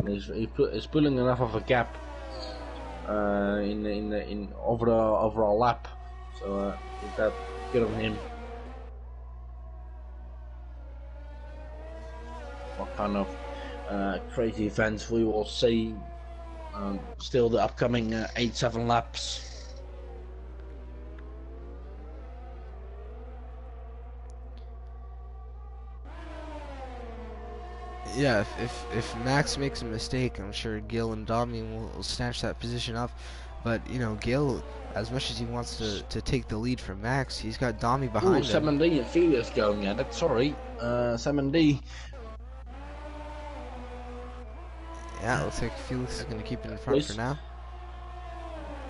He's pulling enough of a gap in over the overall lap, so that good on him. What kind of crazy events we will see? Still the upcoming 8-7 laps. Yeah, if Max makes a mistake, I'm sure Gil and Domi will snatch that position up. But you know, Gil, as much as he wants to take the lead from Max, he's got Domi Ooh, behind him. 7D and Felix going at it. Sorry, 7D. Yeah, it looks like Felix is going to keep it in front for Please. now.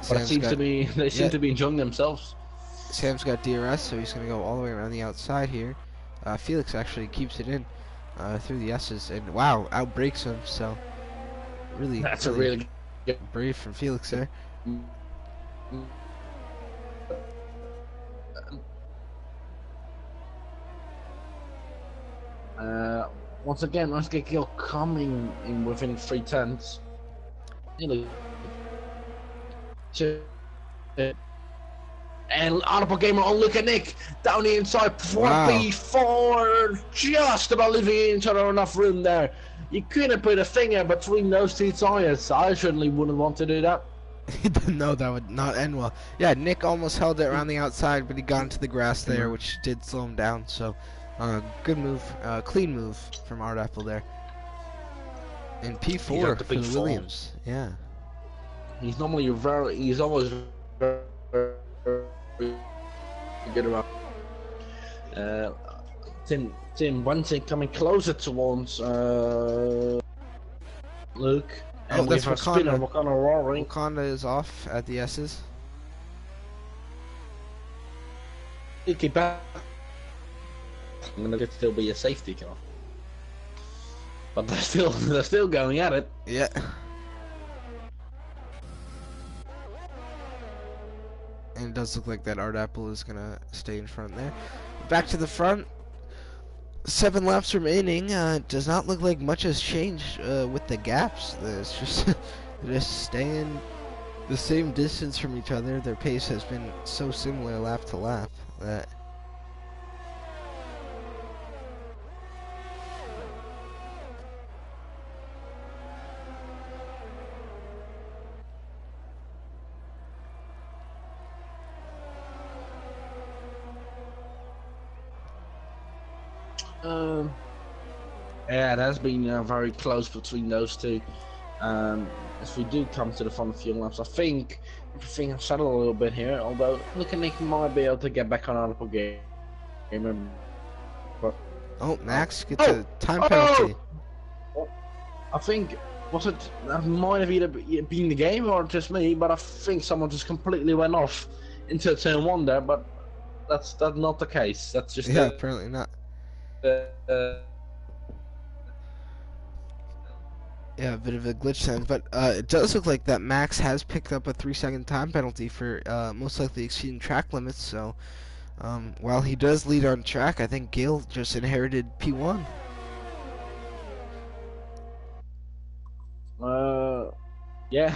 But it Sam's seems got to be they seem to be enjoying themselves. Sam's got DRS, so he's going to go all the way around the outside here. Felix actually keeps it in through the S's, and wow, outbreaks him. So really, That's really a really good. brave from Felix there. Once again, let's get Gil coming in within 3/10. You know, and honorable gamer on look at Nick down the inside. Wow. 4B4, just about leaving each other enough room there. You couldn't put a finger between those two tires. I certainly wouldn't want to do that. No, that would not end well. Yeah, Nick almost held it around the outside, but he got into the grass there, which did slow him down. So, good move, clean move from R10 there. And P4 for the Williams. Yeah. He's normally he's always very good around. Tim Bunting coming closer towards Luke. And that's Wakanda. Wakanda roaring. Wakanda is off at the S's. Keep back. I'm gonna get still be a safety car. But they're still going at it. Yeah. And it does look like that R10 is gonna stay in front there. Back to the front. 7 laps remaining. Does not look like much has changed with the gaps. It's just just staying the same distance from each other. Their pace has been so similar lap to lap that. Yeah, it has been very close between those two. As we do come to the final few laps, I think everything has settled a little bit here. Although, looking like he might be able to get back on our game. But Oh, Max gets a time penalty. I think that might have either been the game or just me, but I think someone just completely went off into turn 1 there. But that's not the case. That's just apparently not. Yeah, a bit of a glitch then, but it does look like that Max has picked up a 3-second time penalty for most likely exceeding track limits. So while he does lead on track, I think Gil just inherited P1. Yeah.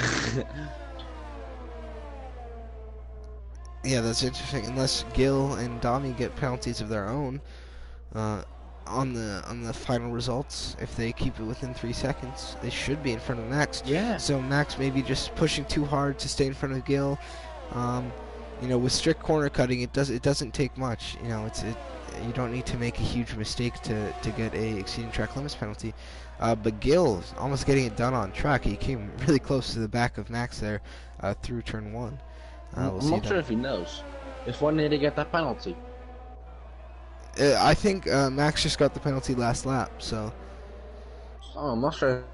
Yeah, that's interesting. Unless Gil and Domi get penalties of their own on the final results, if they keep it within 3 seconds, they should be in front of Max. Yeah. So Max may be just pushing too hard to stay in front of Gil. You know, with strict corner cutting, it doesn't take much. You know, you don't need to make a huge mistake to get a exceeding track limits penalty. But Gil almost getting it done on track. He came really close to the back of Max there through turn 1. I'm not sure if he knows. If one need to get that penalty. I think Max just got the penalty last lap, so. Oh, I'm not sure.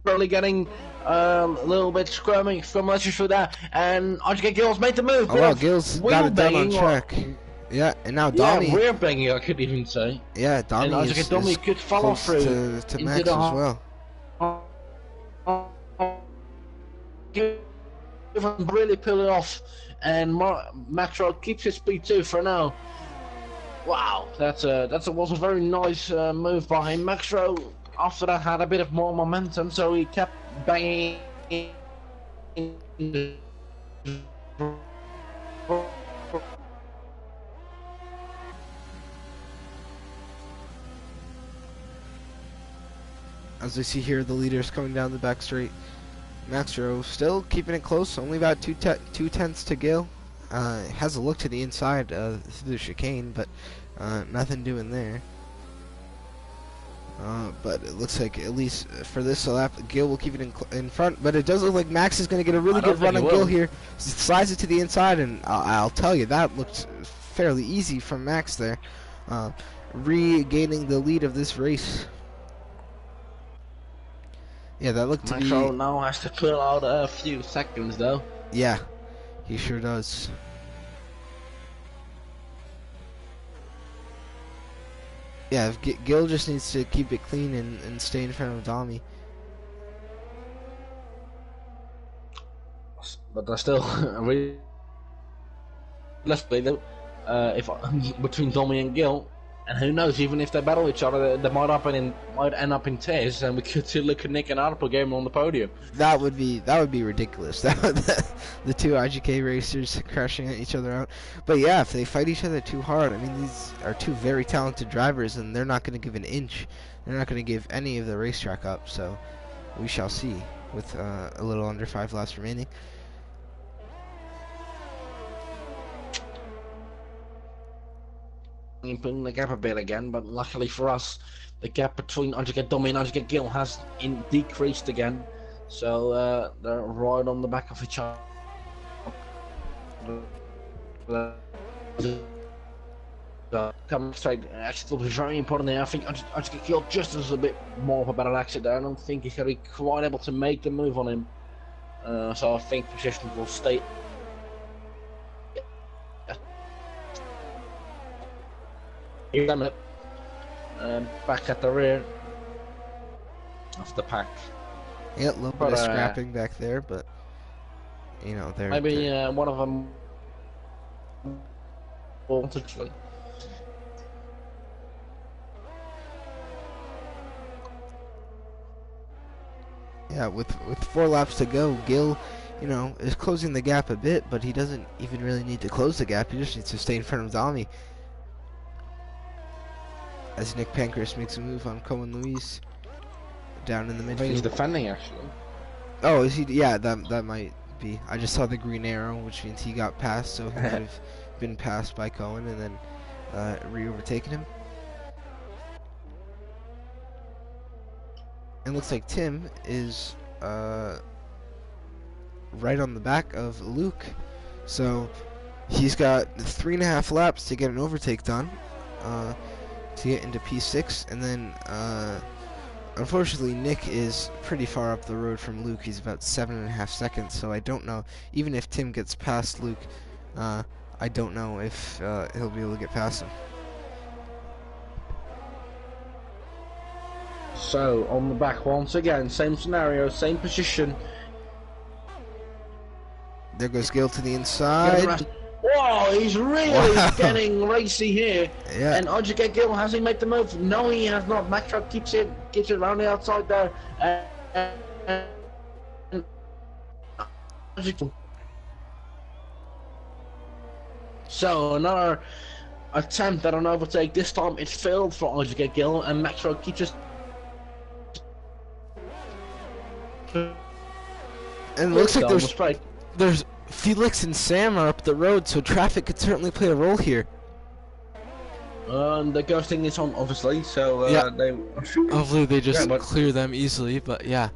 Probably getting a little bit skirmishes for that, and Archie Gil's made the move. Oh wow, Gil's got it done on track. Yeah, and now Domi. Yeah, rear banging, I could even say. Yeah, Domi is could follow through to Max as well. Really pull it off, and Maxwell keeps his speed too for now. Wow, was a very nice move by him. Maxwell after that had a bit of more momentum, so he kept banging. As we see here, the leaders coming down the back straight. Maxro still keeping it close, only about 2/10 to Gil. Has a look to the inside through the chicane, but Nothing doing there. But it looks like at least for this lap, Gil will keep it in front. But it does look like Max is going to get a really good run on Gil here. Slides it to the inside, and I'll tell you, that looked fairly easy from Max there. Regaining the lead of this race. Yeah, that looked to be... Max now has to pull out a few seconds, though. Yeah, he sure does. Yeah, Gil just needs to keep it clean and stay in front of Dami. But there's still really... Let's play though. If between Domi and Gil, and who knows, even if they battle each other, they might end up in tears, and we could still look at Nick and Arpo game on the podium. That would be ridiculous. The two IGK racers crashing at each other out. But yeah, if they fight each other too hard, I mean, these are two very talented drivers, and they're not going to give an inch. They're not going to give any of the racetrack up. So we shall see. With a little under 5 laps remaining. Putting the gap a bit again, but luckily for us, the gap between IGK Domi and IGK Gil has decreased again. So they're right on the back of each other. Coming straight, actually, it was very important there. I think IGK Gil just as a bit more of a better exit there. I don't think he's going to be quite able to make the move on him. So I think position will stay. Back at the rear of the pack. Yeah, a little bit of scrapping back there, but you know, maybe one of them will actually. Yeah, with 4 laps to go, Gil, you know, is closing the gap a bit, but he doesn't even really need to close the gap. He just needs to stay in front of Dami. As Nick Pancras makes a move on Cohen Luis down in the midfield. He's defending, actually. Oh, is he? Yeah, that might be. I just saw the green arrow, which means he got passed, so he might have been passed by Cohen and then re-overtaken him. And looks like Tim is right on the back of Luke, so he's got 3.5 laps to get an overtake done. To get into P6, and then unfortunately Nick is pretty far up the road from Luke. He's about 7.5 seconds, so I don't know, even if Tim gets past Luke, I don't know if he'll be able to get past him. So on the back once again, same scenario, same position. There goes Gil to the inside. Whoa, he's really getting racy here. Yeah. And IGK Gil, has he made the move? No, he has not. Macro keeps it around the outside there. So another attempt at an overtake. This time it's failed for IGK Gil, and Macro keeps it. And it looks like there's Felix and Sam are up the road, so traffic could certainly play a role here. The ghosting is on, obviously, so yeah. they hopefully they just clear them easily, but yeah.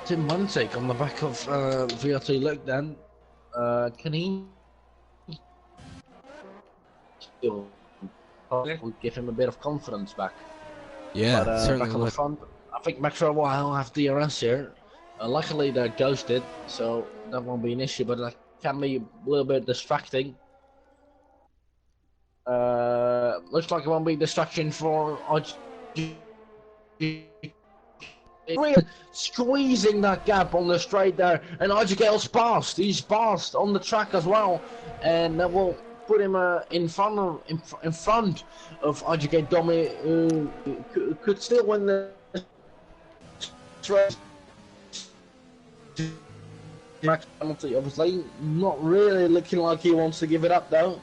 Tim Muntic on the back of VRT Luke then. Can he still give him a bit of confidence back? Yeah, but, certainly back on the front, I think Maxwell will have DRS here. Luckily they're ghosted, so that won't be an issue, but that can be a little bit distracting. Looks like it won't be a distraction for really squeezing that gap on the straight there, and IGK's passed. He's passed on the track as well, and that will put him in front of IGK Domi, who could still win the race. Max penalty, obviously. Not really looking like he wants to give it up, though.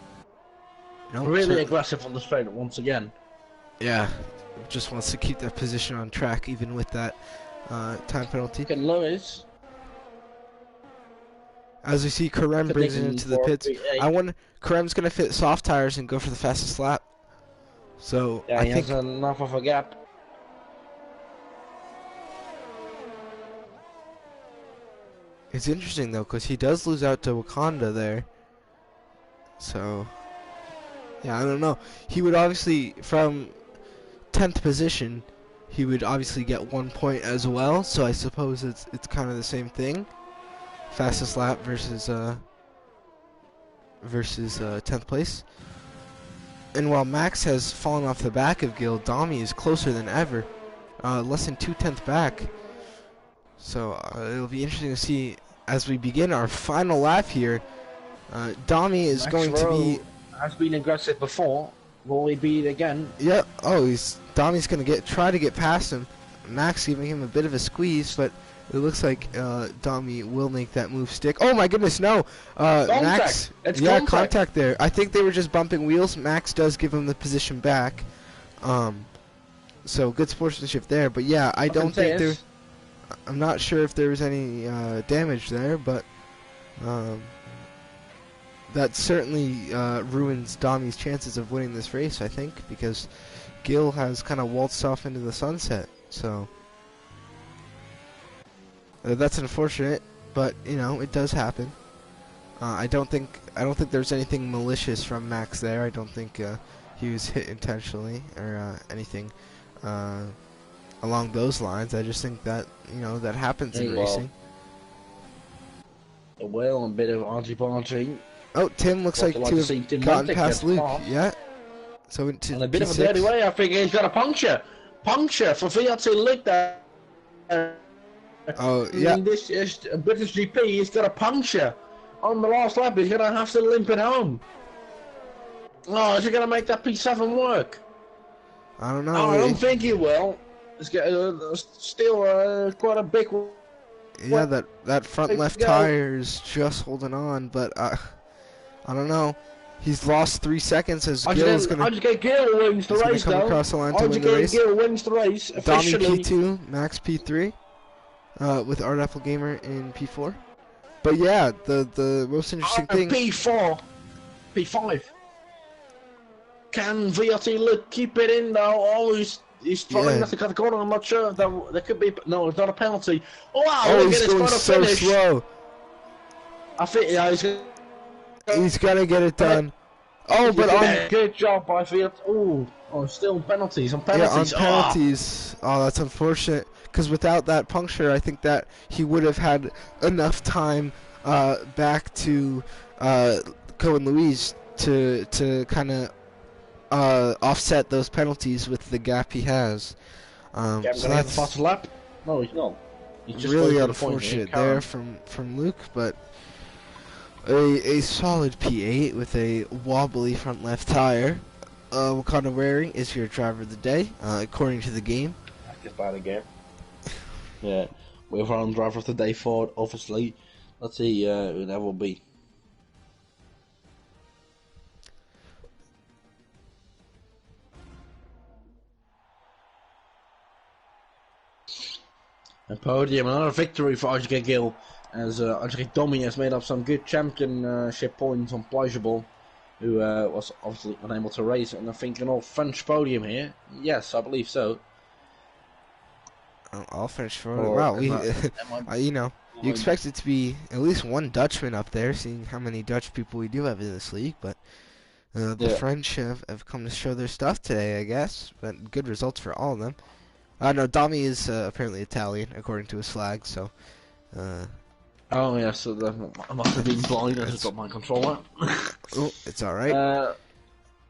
No, Really aggressive on the straight once again. yeah, just wants to keep that position on track even with that time penalty. And Lewis As we see, Karem brings it predicting into the for pits. I P8. wonder, Karem's going to fit soft tires and go for the fastest lap. So, Yeah, I he think... has enough of a gap. It's interesting, though, because he does lose out to Wakanda there. So, yeah, I don't know. He would obviously, from 10th position, he would obviously get 1 point as well. So I suppose it's kind of the same thing. Fastest lap versus 10th place. And while Max has fallen off the back of Gil, Dami is closer than ever. Less than 2/10 back. So it'll be interesting to see as we begin our final lap here. Dami is Max going to be... has been aggressive before. Will he be it again? Yeah, oh, Dami's going to try to get past him. Max giving him a bit of a squeeze, but it looks like Dami will make that move stick. Oh my goodness, no! Max, yeah, contact there. I think they were just bumping wheels. Max does give him the position back. So good sportsmanship there. But yeah, I don't think there... I'm not sure if there was any damage there, but that certainly ruins Dami's chances of winning this race, I think, because Gil has kind of waltzed off into the sunset. So that's unfortunate, but you know it does happen. I don't think there's anything malicious from Max there. I don't think he was hit intentionally or anything along those lines. I just think that that happens in racing. Well, a bit of argy-bargy. Oh, Tim looks like to have gotten past Luke. Yeah. So into a bit P6. of a dirty way. I think he's got a puncture. Puncture for VRT Luke there. Oh yeah. This is British GP. He's got a puncture on the last lap. He's gonna have to limp it home. Oh, is he gonna make that P7 work? I don't know. Oh, I don't think he will. It's still quite a big one. Yeah, that front left tire is just holding on, but I don't know. He's lost 3 seconds as Gil's gonna. Gil wins the race come though. across the line to win the race. Gil wins the race officially. Dami P2, Max P3, with R10 Gamer in P4. But yeah, the most interesting thing. P4, P5. Can VRT Luke keep it in though? Oh, he's struggling at the corner. I'm not sure if there could be. No, it's not a penalty. Wow, oh, he's going so finish. Slow. I think he's gonna get it done. Oh, but good job by VRT. Oh, still penalties on penalties. Yeah, on penalties. Oh, that's unfortunate. Because without that puncture, I think that he would have had enough time back to Cohen Louise to kind of offset those penalties with the gap he has. So that's the fastest lap. No, he's not. He's just really unfortunate there from Luke, but a solid P8 with a wobbly front left tire. Wakanda Waring is your driver of the day, according to the game. That's just bad again. Yeah, we have our own driver of the day for it, obviously. Let's see who that will be. A podium, another victory for RJ Gill, as RJ Domi has made up some good championship points on Pleasurable, who was obviously unable to race, and I think an all French podium here. Yes, I believe so. All French podium. Wow, you expect it to be at least one Dutchman up there, seeing how many Dutch people we do have in this league, but the French have come to show their stuff today, I guess, but good results for all of them. No, Dami is apparently Italian, according to his flag, so... Oh, yeah, so I must have been blind, I just got my controller. Oh, it's alright.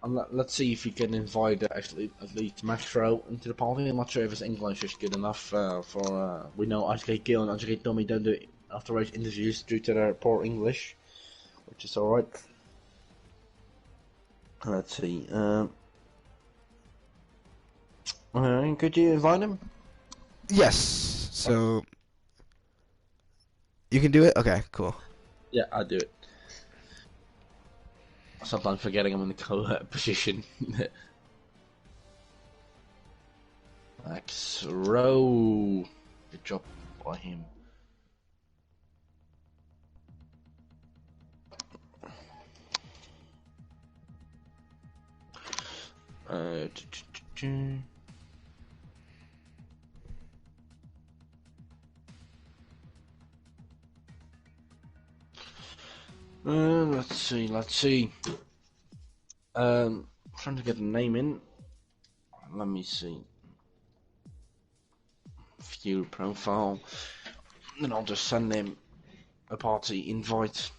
Let's see if we can invite, actually, at least Metro into the party. I'm not sure if his English is good enough for... we know RJ Gill and RJ Domi don't do after-race interviews due to their poor English, which is alright. Let's see, could you invite him? Yes. So, You can do it? Okay, cool. Yeah, I do it. Sometimes forgetting I'm in the position. Max Rowe. Good job by him. Uh, let's see. Trying to get the name in. Let me see. View profile. Then I'll just send him a party invite.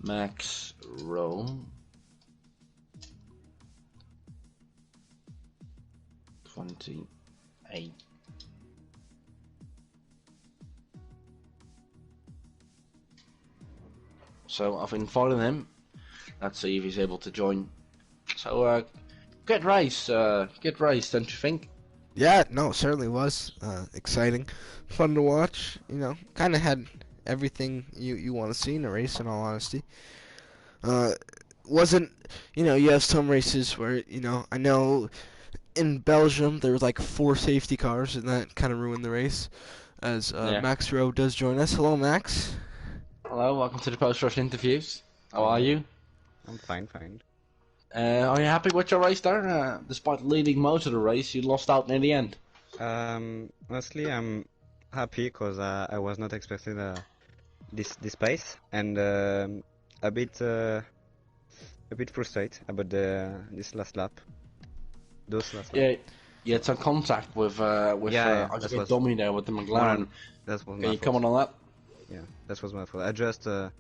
Max Rowe. 28. So I've invited him. Let's see if he's able to join. So good race, don't you think? Yeah, no, it certainly was exciting, fun to watch. You know, kind of had everything you want to see in a race. In all honesty, uh, wasn't you have some races where I know in Belgium there were like 4 safety cars and that kind of ruined the race. As Yeah. Max Rowe does join us. Hello, Max. Hello, welcome to the post-rush interviews. How are you? I'm fine. Are you happy with your race there? Despite leading most of the race, you lost out near the end. Honestly, I'm happy because I was not expecting this pace, and a bit frustrated about this last lap. Those last lap. Yeah, you had some contact with Yeah, I that get was Domi there with the McLaren. That was Can my you fault. comment on that? Yeah, that was my fault. I just go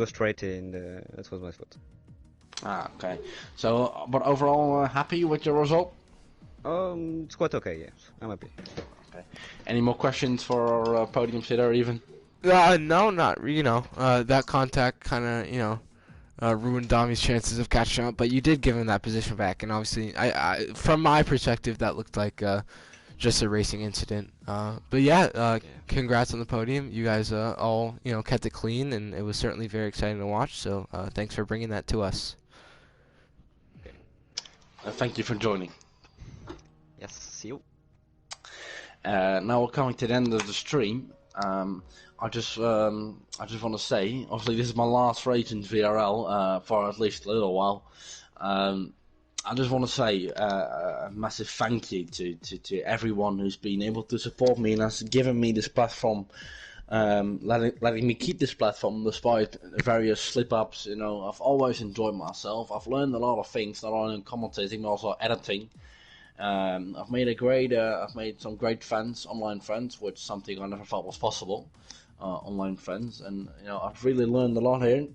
straight in. That was my fault. Ah, okay. So, but overall, happy with your result? It's quite okay. Yes, I'm happy. Okay. Any more questions for our podium sitter, even? No, not that contact kind of ruined Domi's chances of catching up, but you did give him that position back, and obviously, from my perspective, that looked like just a racing incident. But yeah, congrats on the podium. You guys all kept it clean, and it was certainly very exciting to watch. So thanks for bringing that to us. Thank you for joining. Yes, see you. Now we're coming to the end of the stream. I just want to say, obviously, this is my last race in VRL for at least a little while. I just want to say a massive thank you to everyone who's been able to support me and has given me this platform, letting me keep this platform despite various slip-ups. I've always enjoyed myself. I've learned a lot of things, not only in commentating but also editing. I've made some great friends, online friends, which is something I never thought was possible. Online friends, and I've really learned a lot here.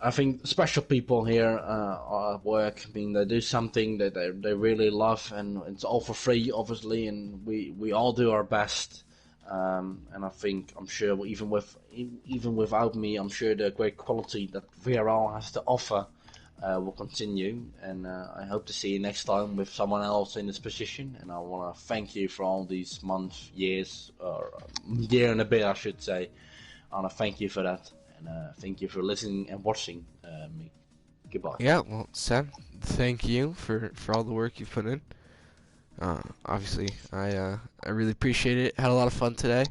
I think special people here are at work. I mean, they do something that they really love, and it's all for free, obviously. And we all do our best. And I'm sure even without me, I'm sure the great quality that VRL has to offer will continue. And I hope to see you next time with someone else in this position. And I want to thank you for all these months, years, or year and a bit, I should say. I want to thank you for that. Thank you for listening and watching me. Goodbye. Yeah, well, Sam, thank you for all the work you've put in. Obviously, I really appreciate it. Had a lot of fun today.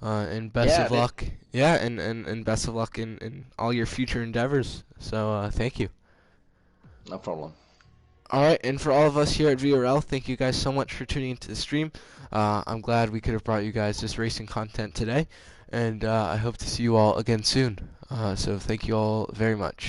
And best of luck. Yeah, and best of luck in all your future endeavors. So thank you. No problem. Alright, and for all of us here at VRL, thank you guys so much for tuning into the stream. I'm glad we could have brought you guys this racing content today, and I hope to see you all again soon. So thank you all very much.